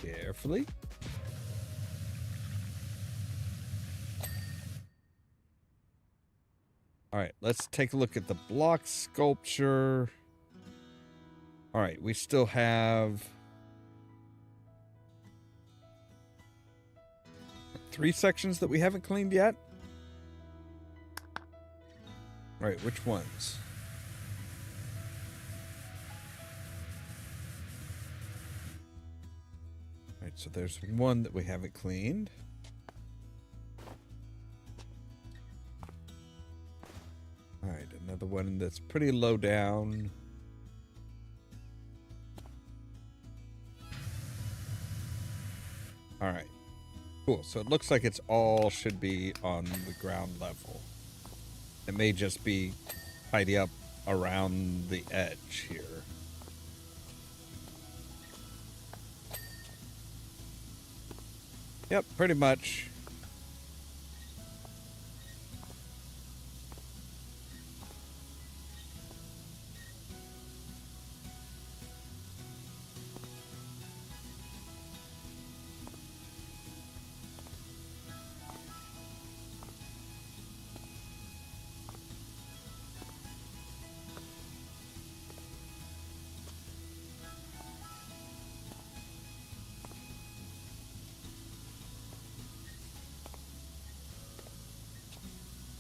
Carefully. All right, let's take a look at the block sculpture. All right, we still have 3 sections that we haven't cleaned yet. All right, which ones? All right, so there's one that we haven't cleaned. All right, another one that's pretty low down. All right, cool. So it looks like it's all should be on the ground level. It may just be tidy up around the edge here. Yep, pretty much.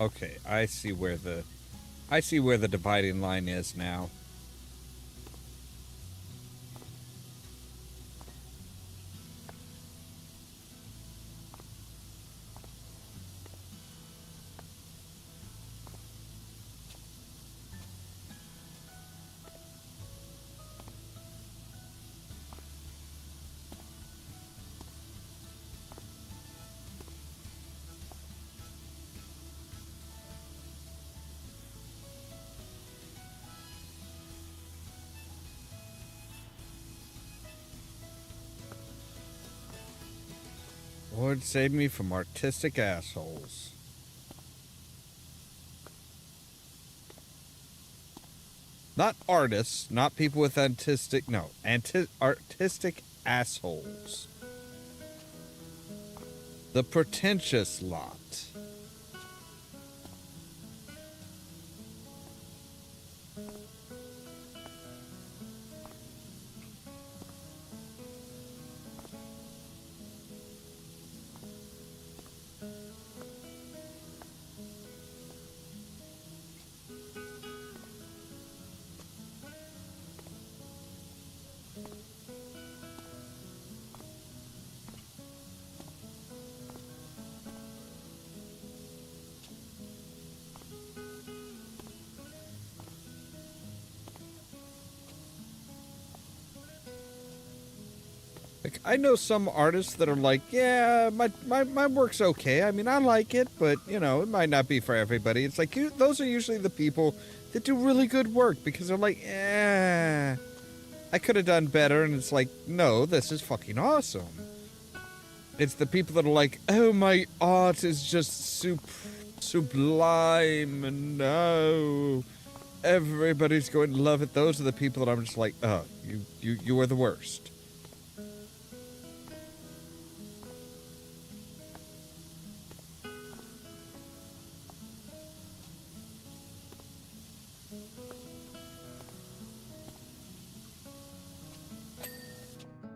Okay, I see where the dividing line is now. Lord save me from artistic assholes. Not artists, not people with artistic assholes. The pretentious lot. like, I know some artists that are like, yeah, my work's okay. I mean, I like it, but, you know, it might not be for everybody. It's like, those are usually the people that do really good work because they're like, I could have done better. And it's like, no, this is fucking awesome. It's the people that are like, oh, my art is just sublime, and no, everybody's going to love it. Those are the people that I'm just like, oh, you are the worst.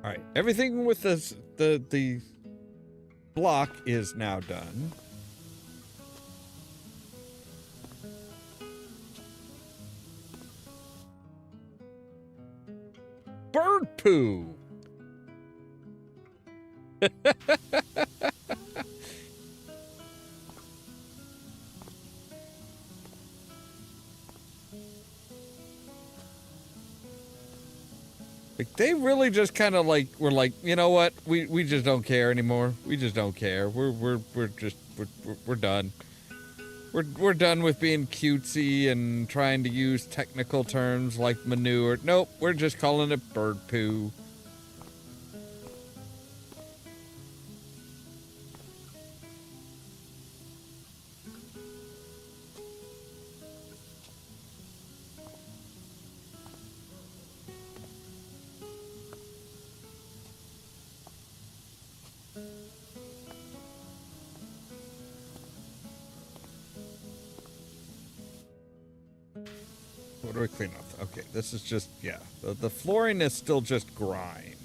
All right, everything with this, the block is now done. Bird poo. Like, they really just kind of like were like, you know what? We just don't care anymore. We just don't care. We're done. We're done with being cutesy and trying to use technical terms like manure. Nope, we're just calling it bird poo. What do we clean up? Okay, this is just, yeah. The flooring is still just grime.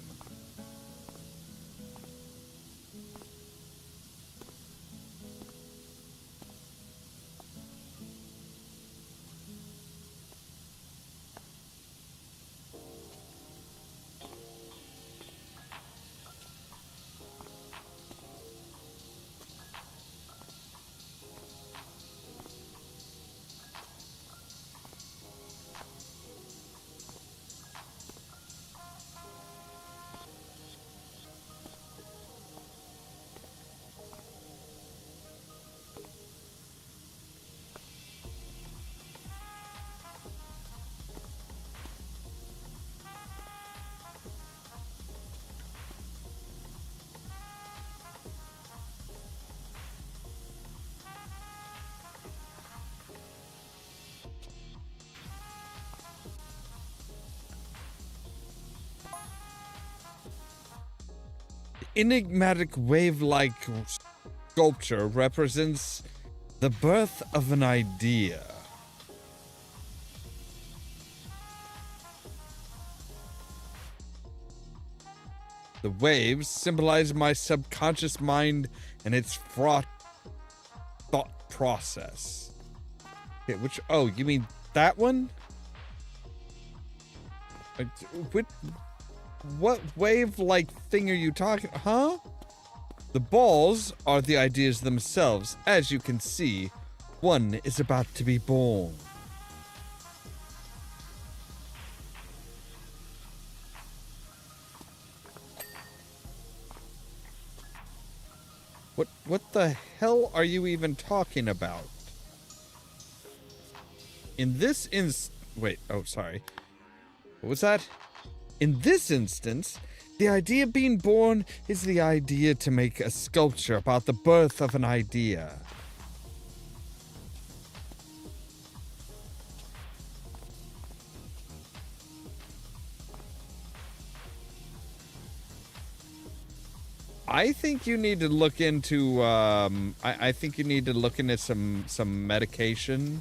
Enigmatic wave-like sculpture represents the birth of an idea. The waves symbolize my subconscious mind and its fraught thought process. Okay, which, oh, you mean that one? What wave-like thing are you talking? Huh? The balls are the ideas themselves. As you can see, one is about to be born. What the hell are you even talking about? In this wait, oh, sorry. What was that? In this instance, the idea being born is the idea to make a sculpture about the birth of an idea. I think you need to look into, I think you need to look into some medication.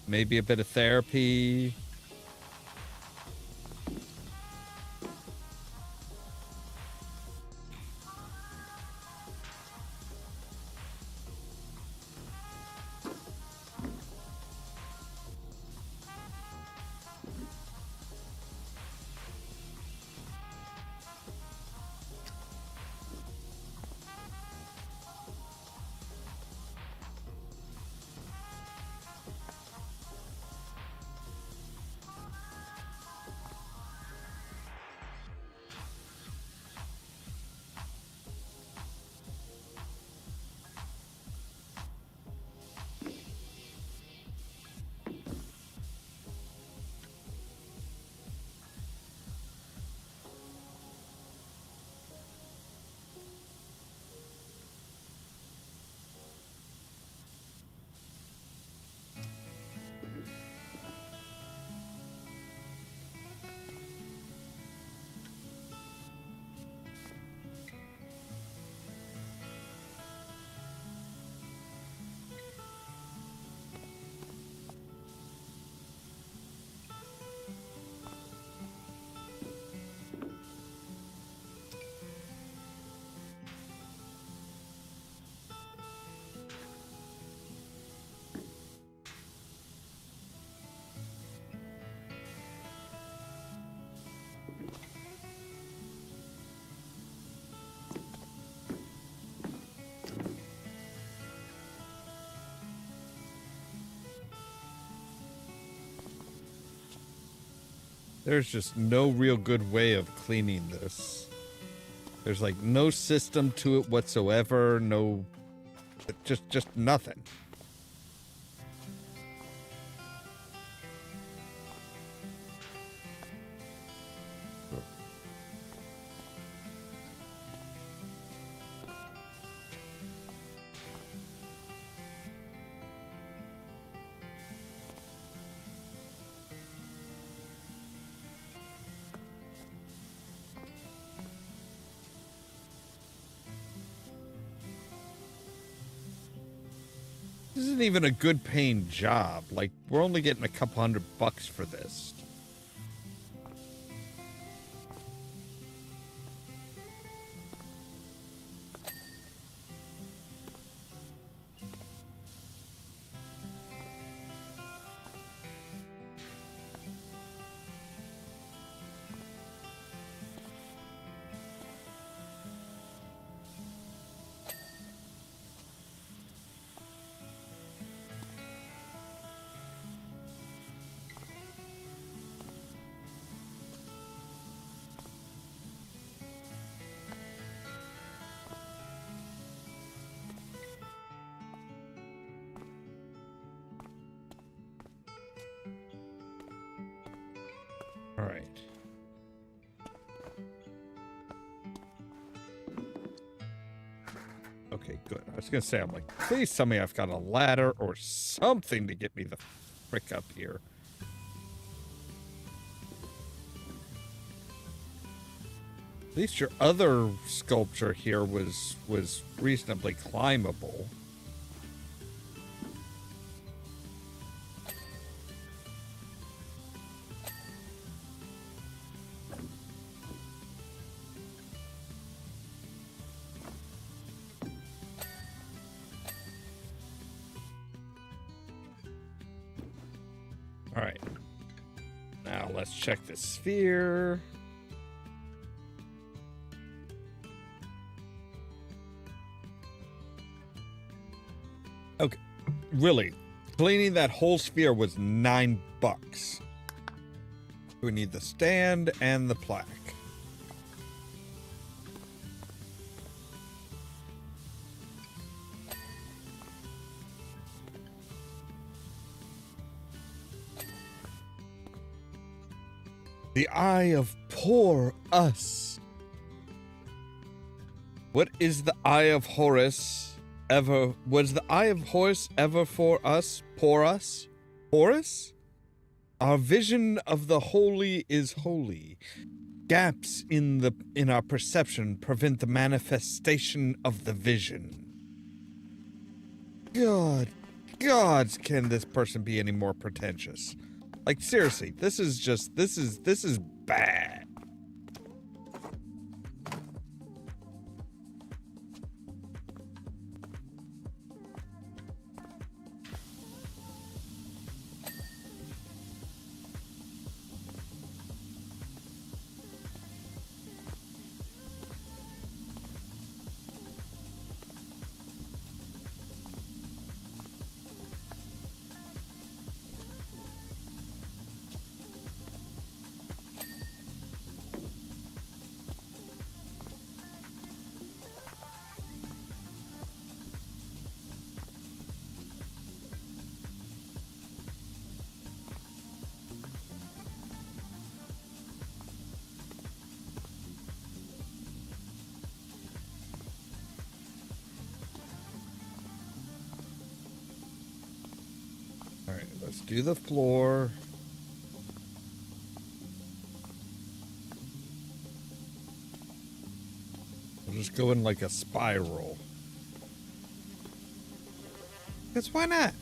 Maybe a bit of therapy. There's just no real good way of cleaning this. There's like no system to it whatsoever. No, just nothing. This isn't even a good paying job. Like, we're only getting a couple $100 for this. All right. Okay, good. I was going to say, I'm like, please tell me I've got a ladder or something to get me the frick up here. At least your other sculpture here was reasonably climbable. All right. Now let's check the sphere. Okay, really, cleaning that whole sphere was $9. We need the stand and the plaque. The eye of poor us. What is the eye of Horus ever? Was the eye of Horus ever for us? Poor us? Horus? Our vision of the holy is holy. Gaps in our perception prevent the manifestation of the vision. God, can this person be any more pretentious? Like, seriously, this is bad. Let's do the floor. We'll just go in like a spiral. Because why not?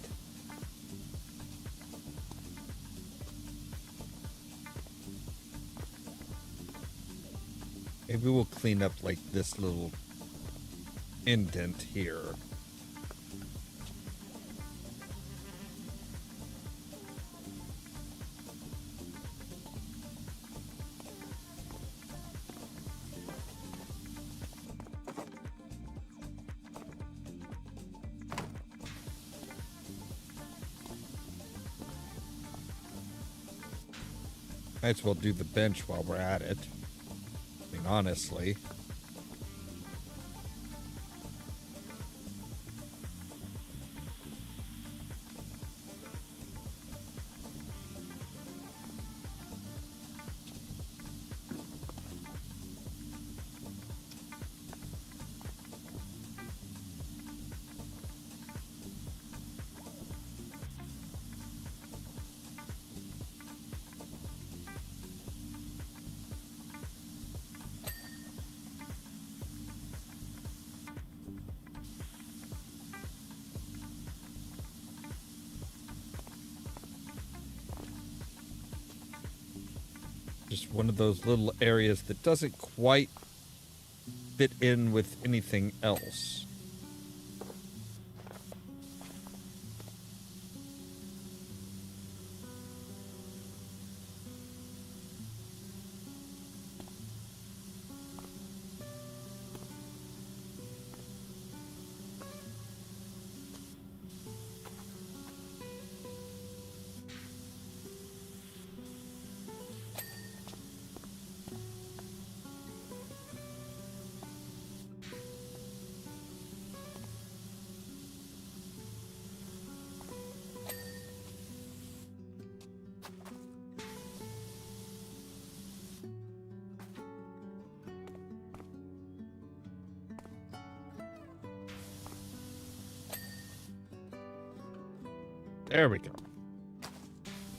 Maybe we'll clean up like this little indent here. Might as well do the bench while we're at it. I mean, honestly. Just one of those little areas that doesn't quite fit in with anything else. There we go.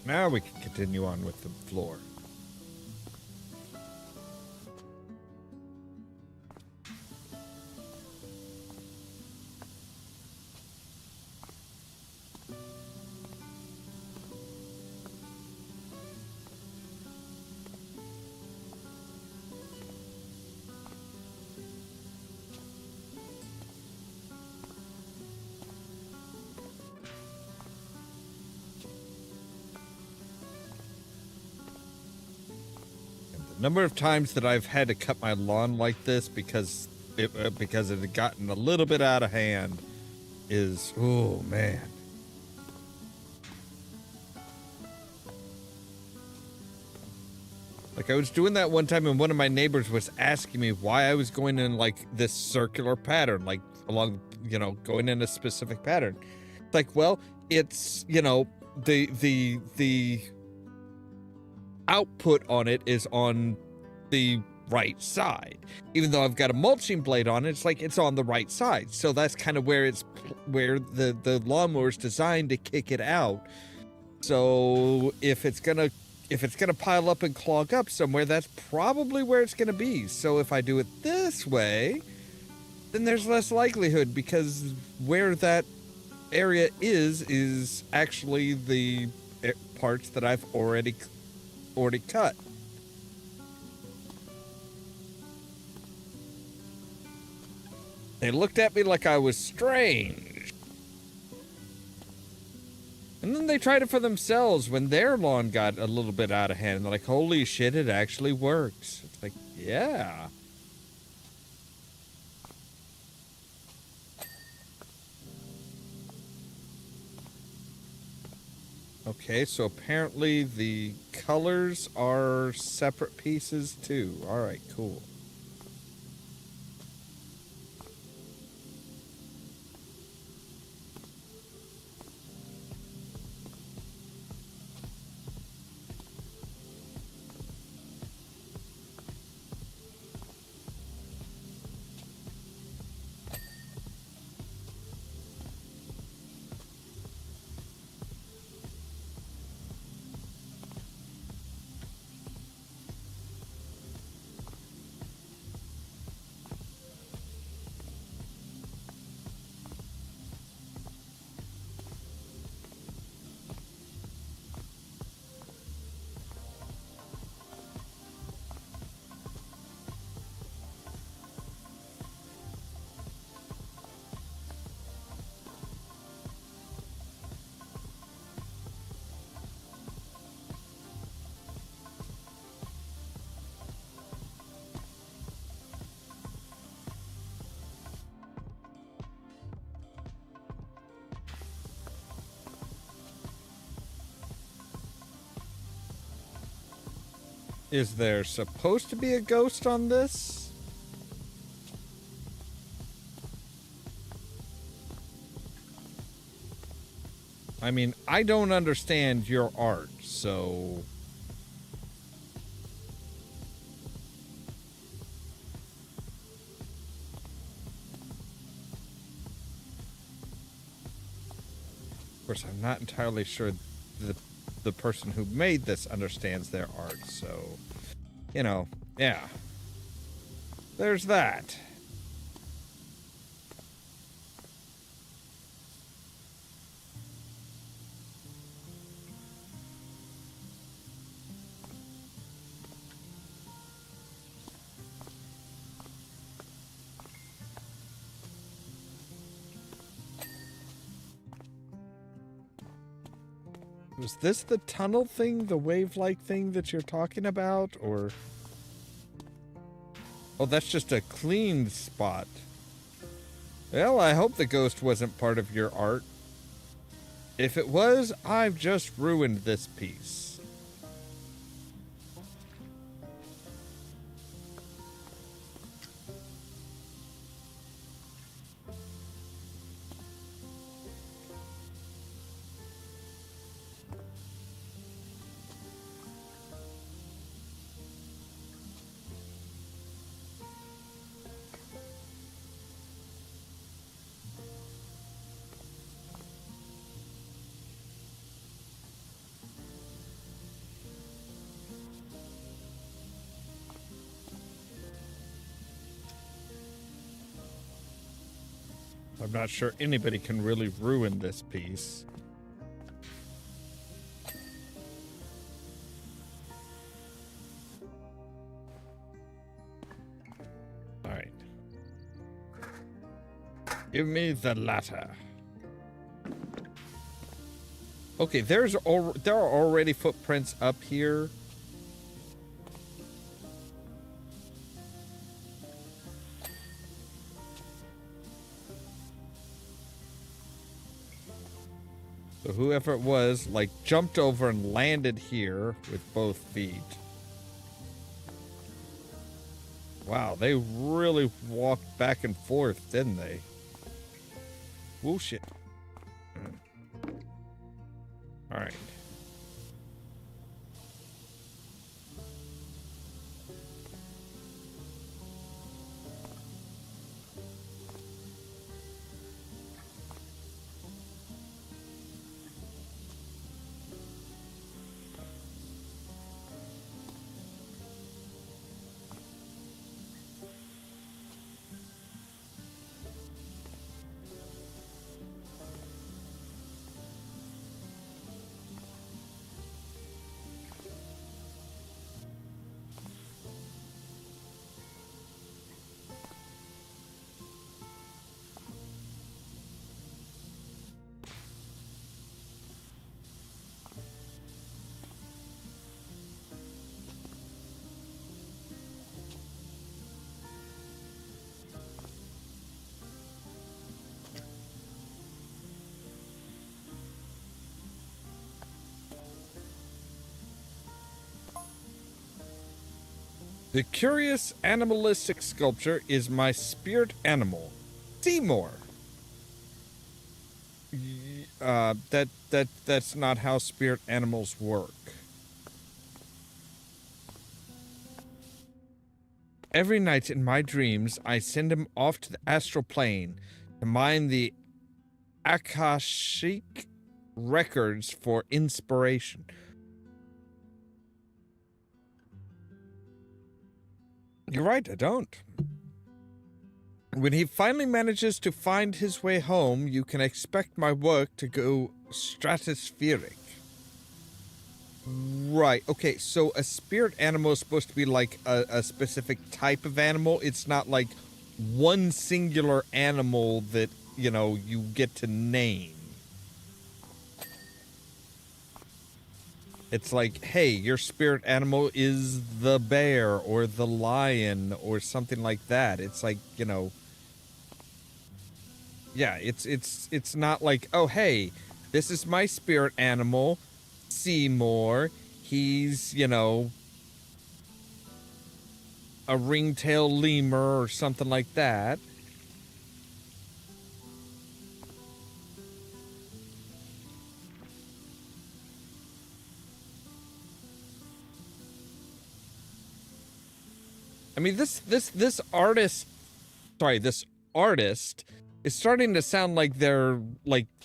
Now we can continue on with the floor. Number of times that I've had to cut my lawn like this because it had gotten a little bit out of hand is, oh man. Like, I was doing that one time and one of my neighbors was asking me why I was going in like this circular pattern, like along, you know, going in a specific pattern. Like, well, it's, you know, the output on it is on the right side. Even though I've got a mulching blade on it, it's like it's on the right side. So that's kind of where the lawnmower's designed to kick it out. So if it's gonna pile up and clog up somewhere, that's probably where it's gonna be. So if I do it this way, then there's less likelihood, because where that area is actually the parts that I've already cut. They looked at me like I was strange. And then they tried it for themselves when their lawn got a little bit out of hand. And they're like, holy shit, it actually works. It's like, yeah. Okay, so apparently the colors are separate pieces too. All right, cool. Is there supposed to be a ghost on this? I mean, I don't understand your art, so... Of course, I'm not entirely sure the person who made this understands their art, so... You know, yeah. There's that. Was this the tunnel thing, the wave-like thing that you're talking about, or... Oh, that's just a clean spot. Well, I hope the ghost wasn't part of your art. If it was, I've just ruined this piece. I'm not sure anybody can really ruin this piece. All right. Give me the latter. Okay, there are already footprints up here. So whoever it was, like, jumped over and landed here with both feet. Wow, they really walked back and forth, didn't they? Oh, shit. All right. The curious animalistic sculpture is my spirit animal, Seymour. That's not how spirit animals work. Every night in my dreams, I send him off to the astral plane to mine the Akashic records for inspiration. You're right, I don't. When he finally manages to find his way home, you can expect my work to go stratospheric. Right, okay, so a spirit animal is supposed to be like a specific type of animal. It's not like one singular animal that, you know, you get to name. It's like, hey, your spirit animal is the bear or the lion or something like that. It's like, you know, yeah, it's not like, oh, hey, this is my spirit animal, Seymour. He's, you know, a ringtail lemur or something like that. I mean, this artist, sorry, this artist is starting to sound like they're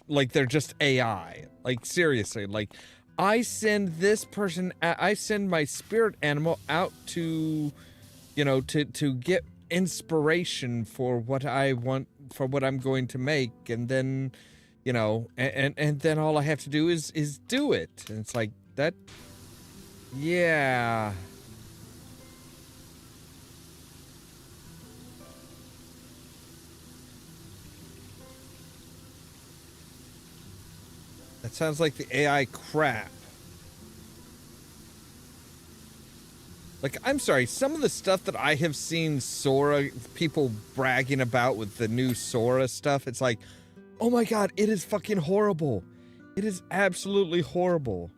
they're just AI. Like, seriously, like, I send this person, I send my spirit animal out to, you know, to get inspiration for what I want, for what I'm going to make, and then, you know, and then all I have to do is do it. And it's like that. Yeah. That sounds like the AI crap. Like, I'm sorry, some of the stuff that I have seen Sora, people bragging about with the new Sora stuff, it's like, oh my god, it is fucking horrible. It is absolutely horrible.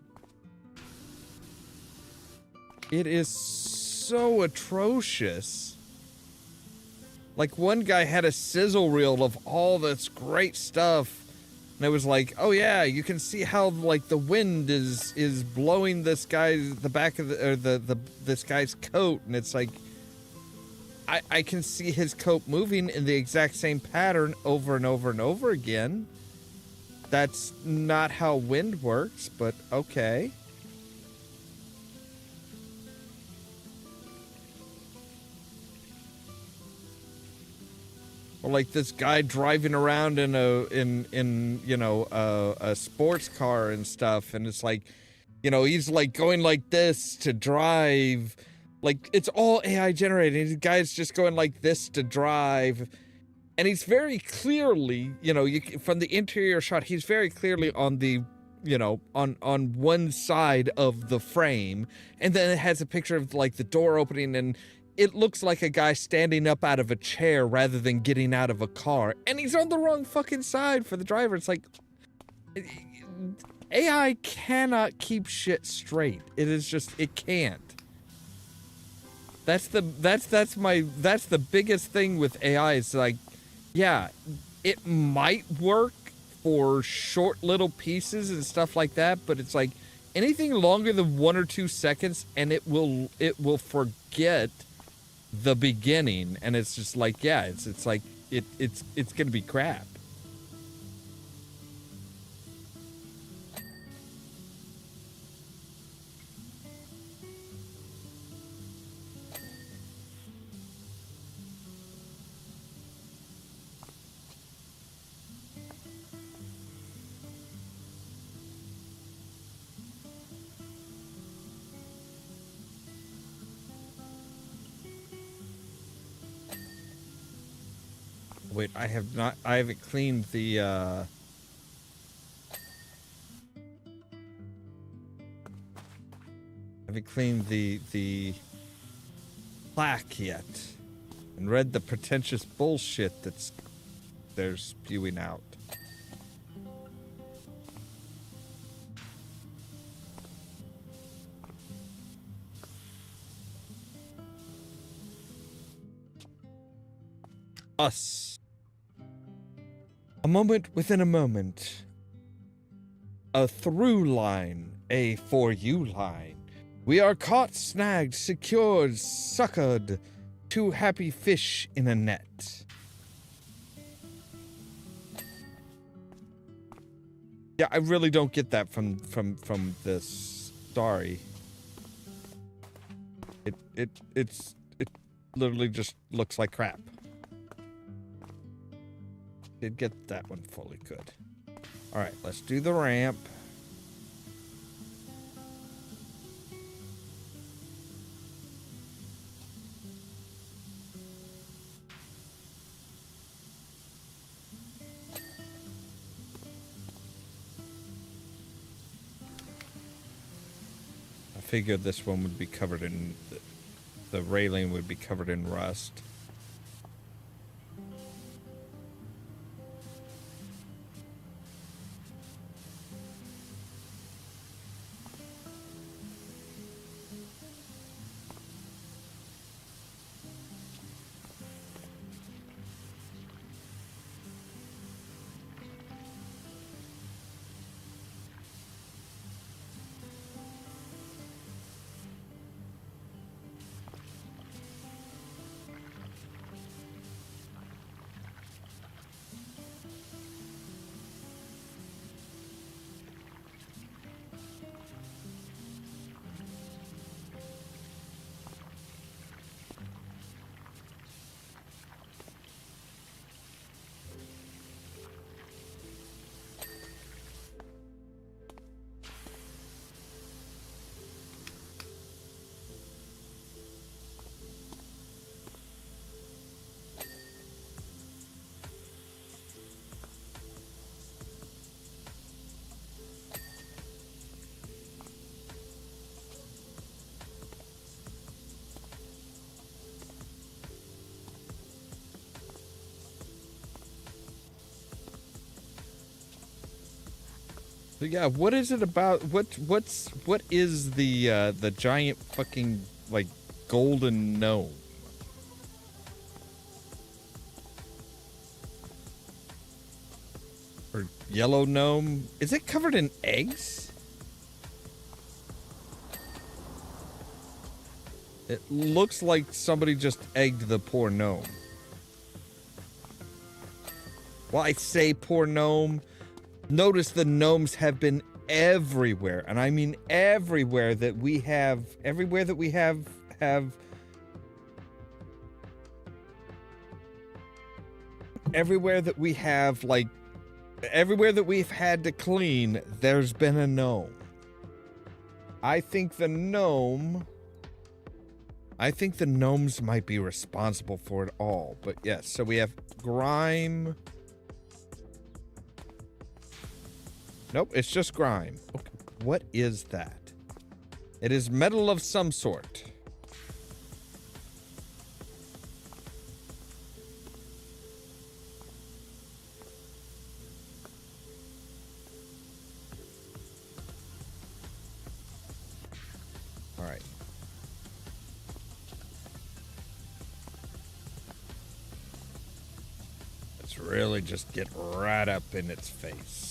It is so atrocious. Like, one guy had a sizzle reel of all this great stuff. And it was like, oh yeah, you can see how like the wind is blowing this guy's the back of the, or this guy's coat, and it's like I can see his coat moving in the exact same pattern over and over and over again. That's not how wind works, but okay. Or like this guy driving around in a sports car and stuff, and it's like, you know, he's like going like this to drive, like it's all AI generated. The guy's just going like this to drive, and he's very clearly, you know, from the interior shot, he's very clearly on the, you know, on one side of the frame, and then it has a picture of like the door opening, and it looks like a guy standing up out of a chair rather than getting out of a car, and he's on the wrong fucking side for the driver. It's like, AI cannot keep shit straight. It is just, it can't. That's the biggest thing with AI. Is like, yeah, it might work for short little pieces and stuff like that, but it's like anything longer than 1 or 2 seconds, and it will forget the beginning, and it's just like, yeah, it's like it's gonna be crap. Wait, I haven't cleaned the, I haven't cleaned the plaque yet, and read the pretentious bullshit they're spewing out. Us. A moment within a moment. A through line, a for you line. We are caught, snagged, secured, suckered. 2 happy fish in a net. Yeah, I really don't get that from this. Sorry. It literally just looks like crap. Did get that one fully good. All right, let's do the ramp. I figured this one would be covered in, the railing would be covered in rust. So yeah, what is it about? What is the giant fucking like golden gnome? Or yellow gnome? Is it covered in eggs? It looks like somebody just egged the poor gnome. Well, I say poor gnome. Notice the gnomes have been everywhere, and I mean everywhere that we have, everywhere that we have everywhere that we have, like, everywhere that we've had to clean, there's been a gnome. I think the gnomes might be responsible for it all, but yes, so we have grime. Nope, it's just grime. Okay, what is that? It is metal of some sort. All right. Let's really just get right up in its face.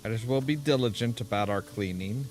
Might as well be diligent about our cleaning.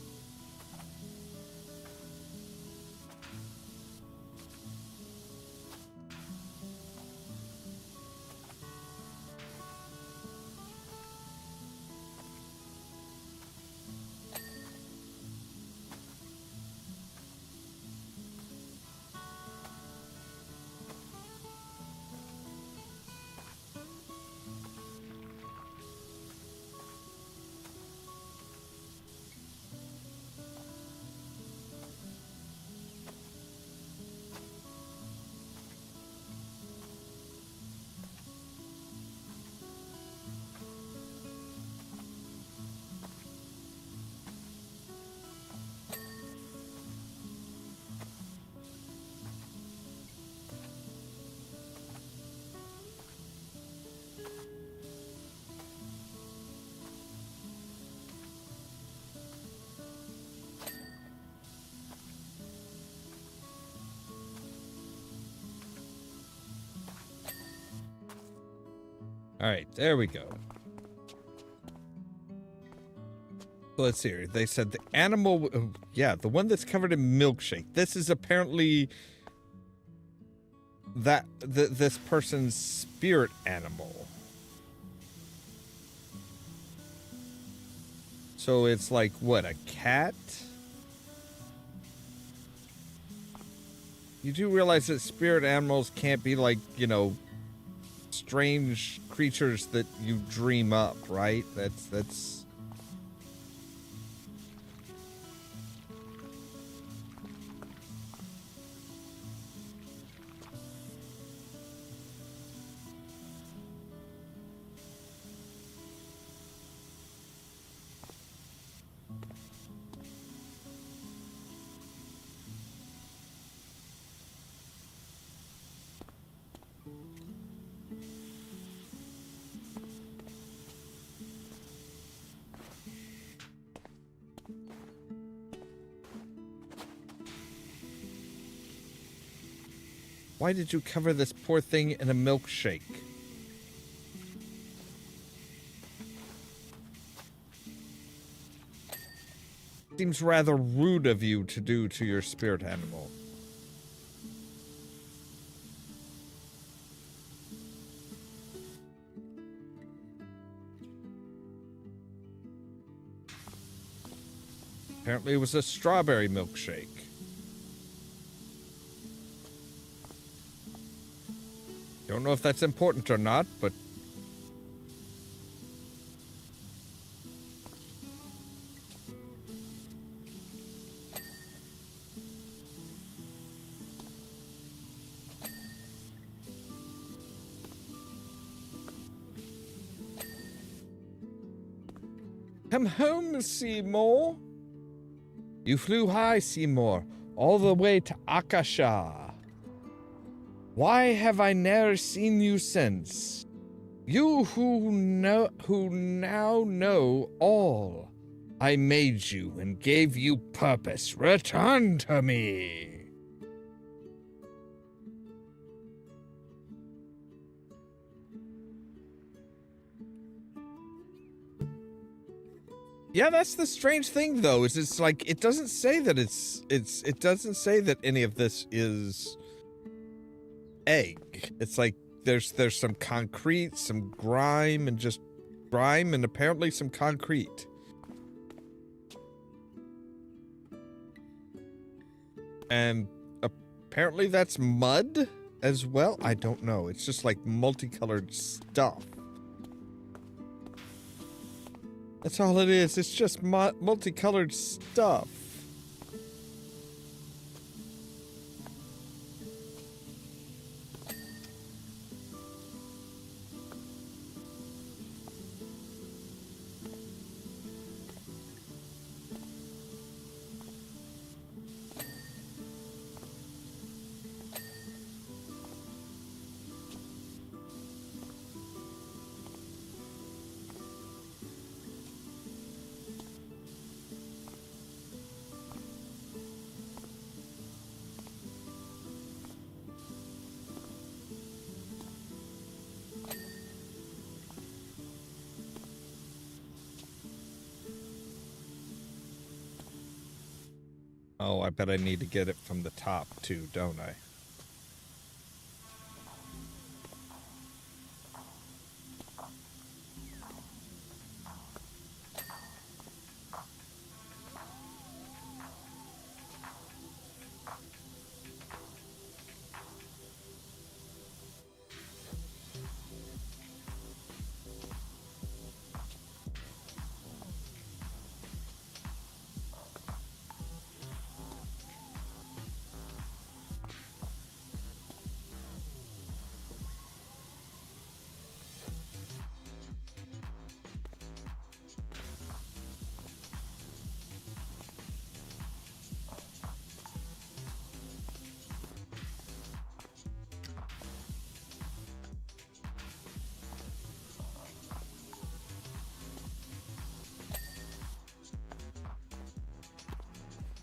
All right, there we go. Let's see here. They said the animal, yeah, the one that's covered in milkshake. This is apparently this person's spirit animal. So it's like, what, a cat? You do realize that spirit animals can't be like, you know, strange creatures that you dream up, right? That's Why did you cover this poor thing in a milkshake? Seems rather rude of you to do to your spirit animal. Apparently it was a strawberry milkshake. Don't know if that's important or not, but... Come home, Seymour. You flew high, Seymour, all the way to Akasha. Why have I ne'er seen you since? You who now know all. I made you and gave you purpose. Return to me. Yeah, that's the strange thing, though, is it's like, it doesn't say that it doesn't say that any of this is egg. It's like, there's some concrete, some grime, and just grime, and apparently some concrete. And apparently that's mud as well? I don't know. It's just like multicolored stuff. That's all it is. It's just multicolored stuff. Oh, I bet I need to get it from the top too, don't I?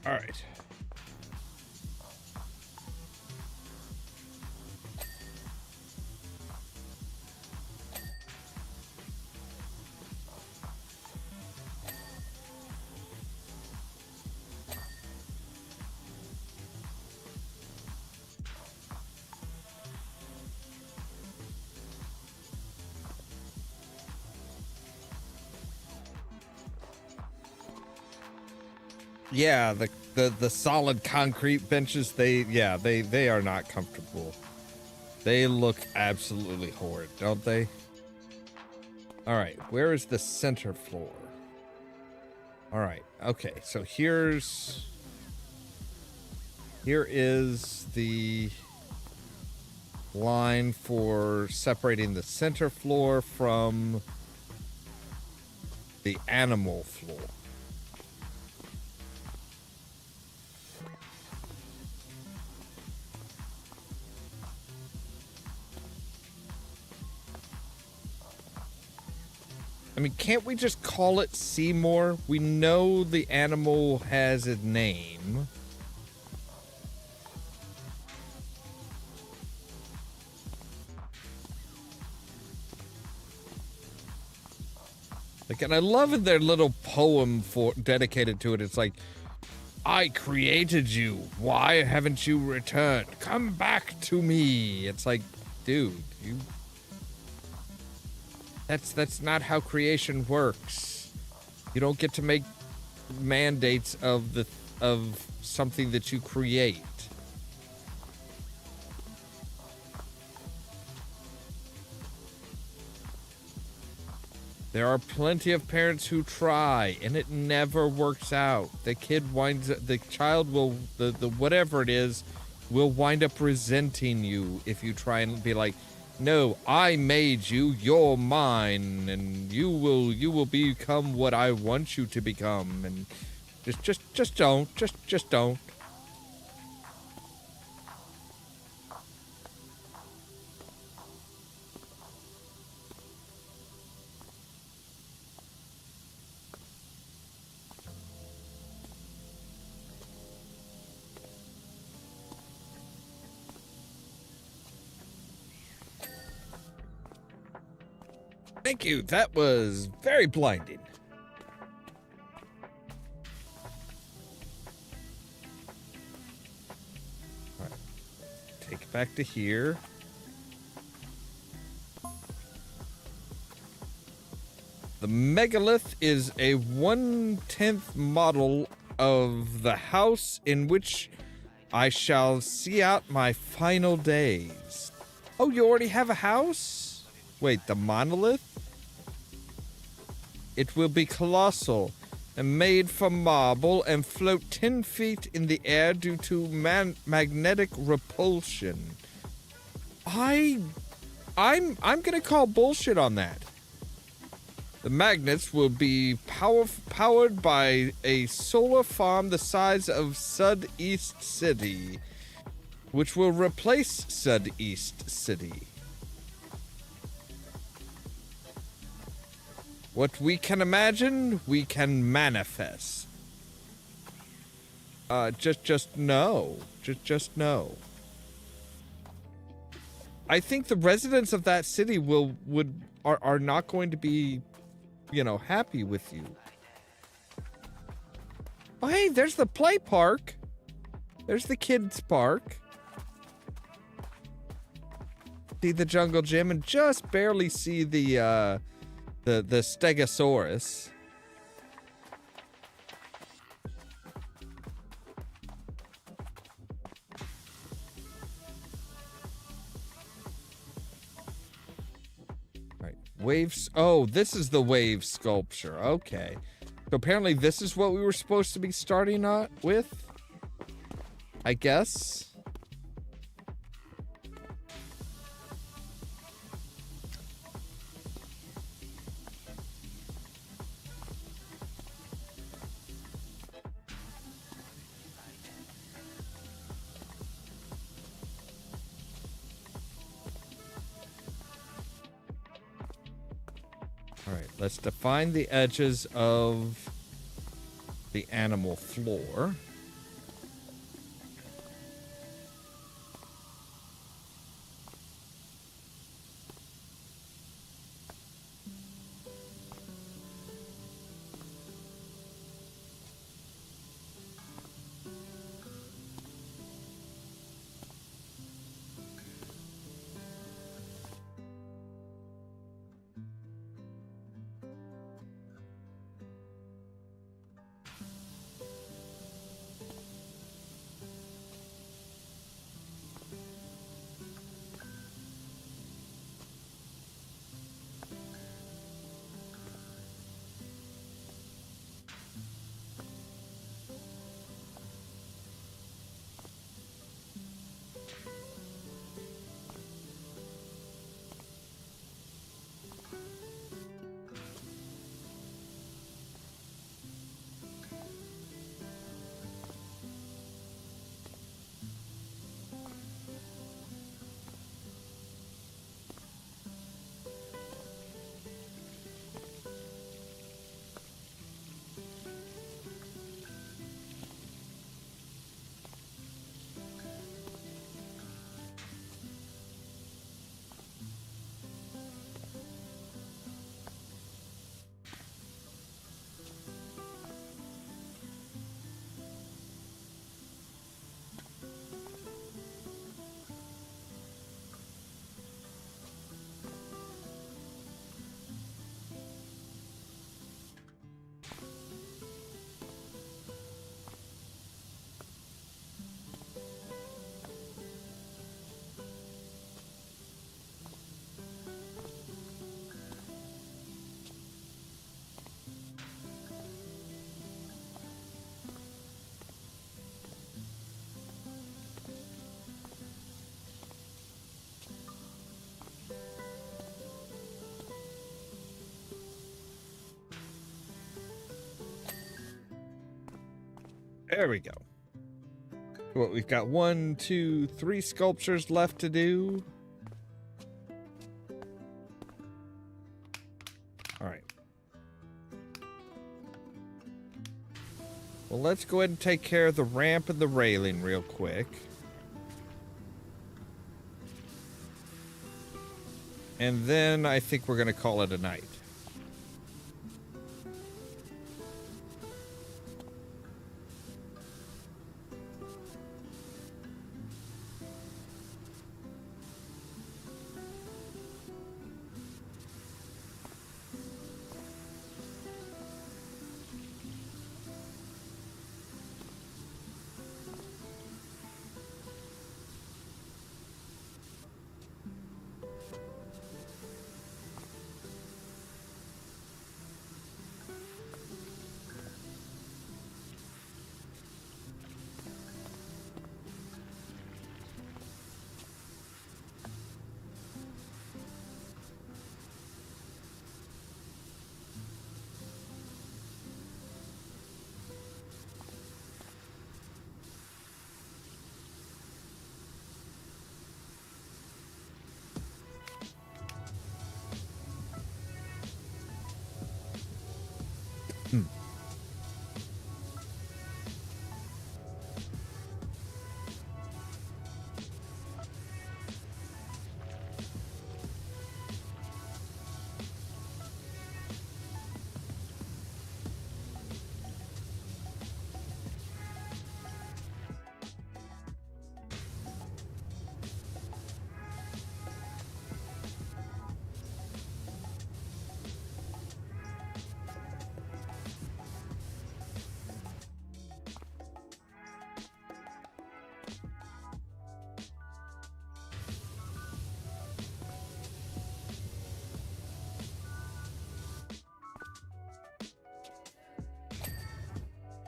All right. Yeah, the solid concrete benches, they are not comfortable. They look absolutely horrid, don't they? All right, where is the center floor? All right, okay, so here is the line for separating the center floor from the animal floor. I mean, can't we just call it Seymour? We know the animal has a name. Like, and I love in their little poem dedicated to it. It's like, I created you. Why haven't you returned? Come back to me. It's like, dude, that's not how creation works. You don't get to make mandates of something that you create. There are plenty of parents who try, and it never works out. The child will, the whatever it is, will wind up resenting you if you try and be like, no, I made you, you're mine, and you will become what I want you to become, and just don't, just don't. Thank you. That was very blinding. All right. Take it back to here. The megalith is a 1/10 model of the house in which I shall see out my final days. Oh, you already have a house? Wait, the monolith? It will be colossal and made from marble and float 10 feet in the air due to magnetic repulsion. I'm gonna call bullshit on that. The magnets will be powered by a solar farm the size of Sud East City, which will replace Sud East City. What we can imagine, we can manifest. Just no. Just no. I think the residents of that city are not going to be, happy with you. Oh, hey, there's the play park. There's the kids' park. See the jungle gym and just barely see the Stegosaurus. Right. Waves. Oh, this is the wave sculpture. Okay. So apparently this is what we were supposed to be starting with. I guess. All right, let's define the edges of the animal floor. There we go. What, we've got 1, 2, 3 sculptures left to do. All right. Well, let's go ahead and take care of the ramp and the railing real quick. And then I think we're going to call it a night.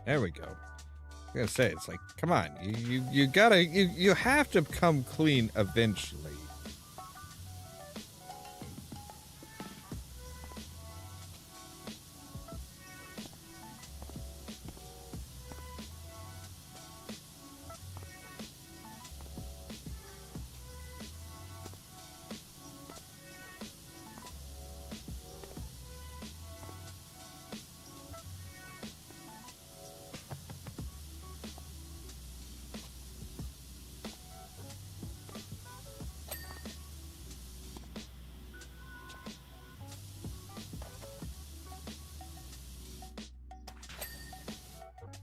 There we go. I gotta say, it's like, come on, you have to come clean eventually.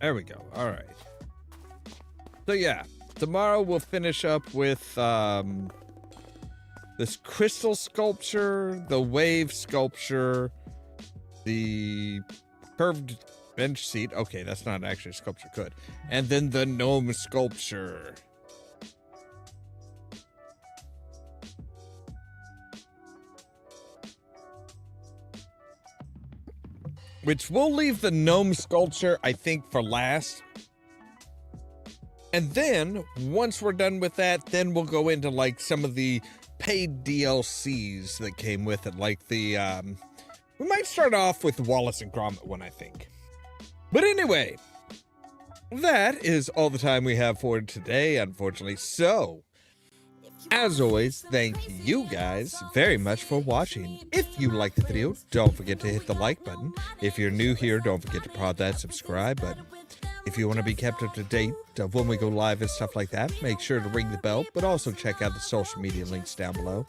There we go. All right. So yeah, tomorrow we'll finish up with this crystal sculpture, the wave sculpture, the curved bench seat. Okay, that's not actually a sculpture, good. And then the gnome sculpture. Which we'll leave the gnome sculpture, I think, for last. And then, once we're done with that, then we'll go into, like, some of the paid DLCs that came with it. Like the, we might start off with the Wallace and Gromit one, I think. But anyway, that is all the time we have for today, unfortunately. So, as always, thank you guys very much for watching. If you liked the video, don't forget to hit the like button. If you're new here, don't forget to prod that subscribe button. If you want to be kept up to date of when we go live and stuff like that, make sure to ring the bell, but also check out the social media links down below.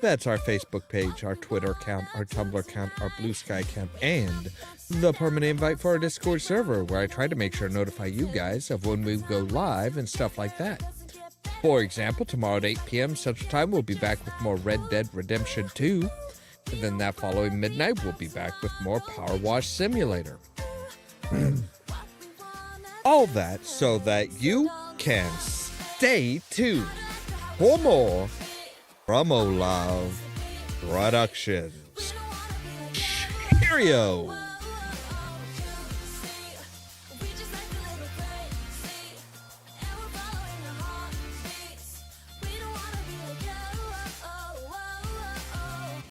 That's our Facebook page, our Twitter account, our Tumblr account, our Blue Sky account, and the permanent invite for our Discord server, where I try to make sure to notify you guys of when we go live and stuff like that. For example, tomorrow at 8 p.m. Central Time, we'll be back with more Red Dead Redemption 2. And then that following midnight, we'll be back with more Powerwash Simulator. All that so that you can stay tuned for more from Ollamh Productions. Cheerio!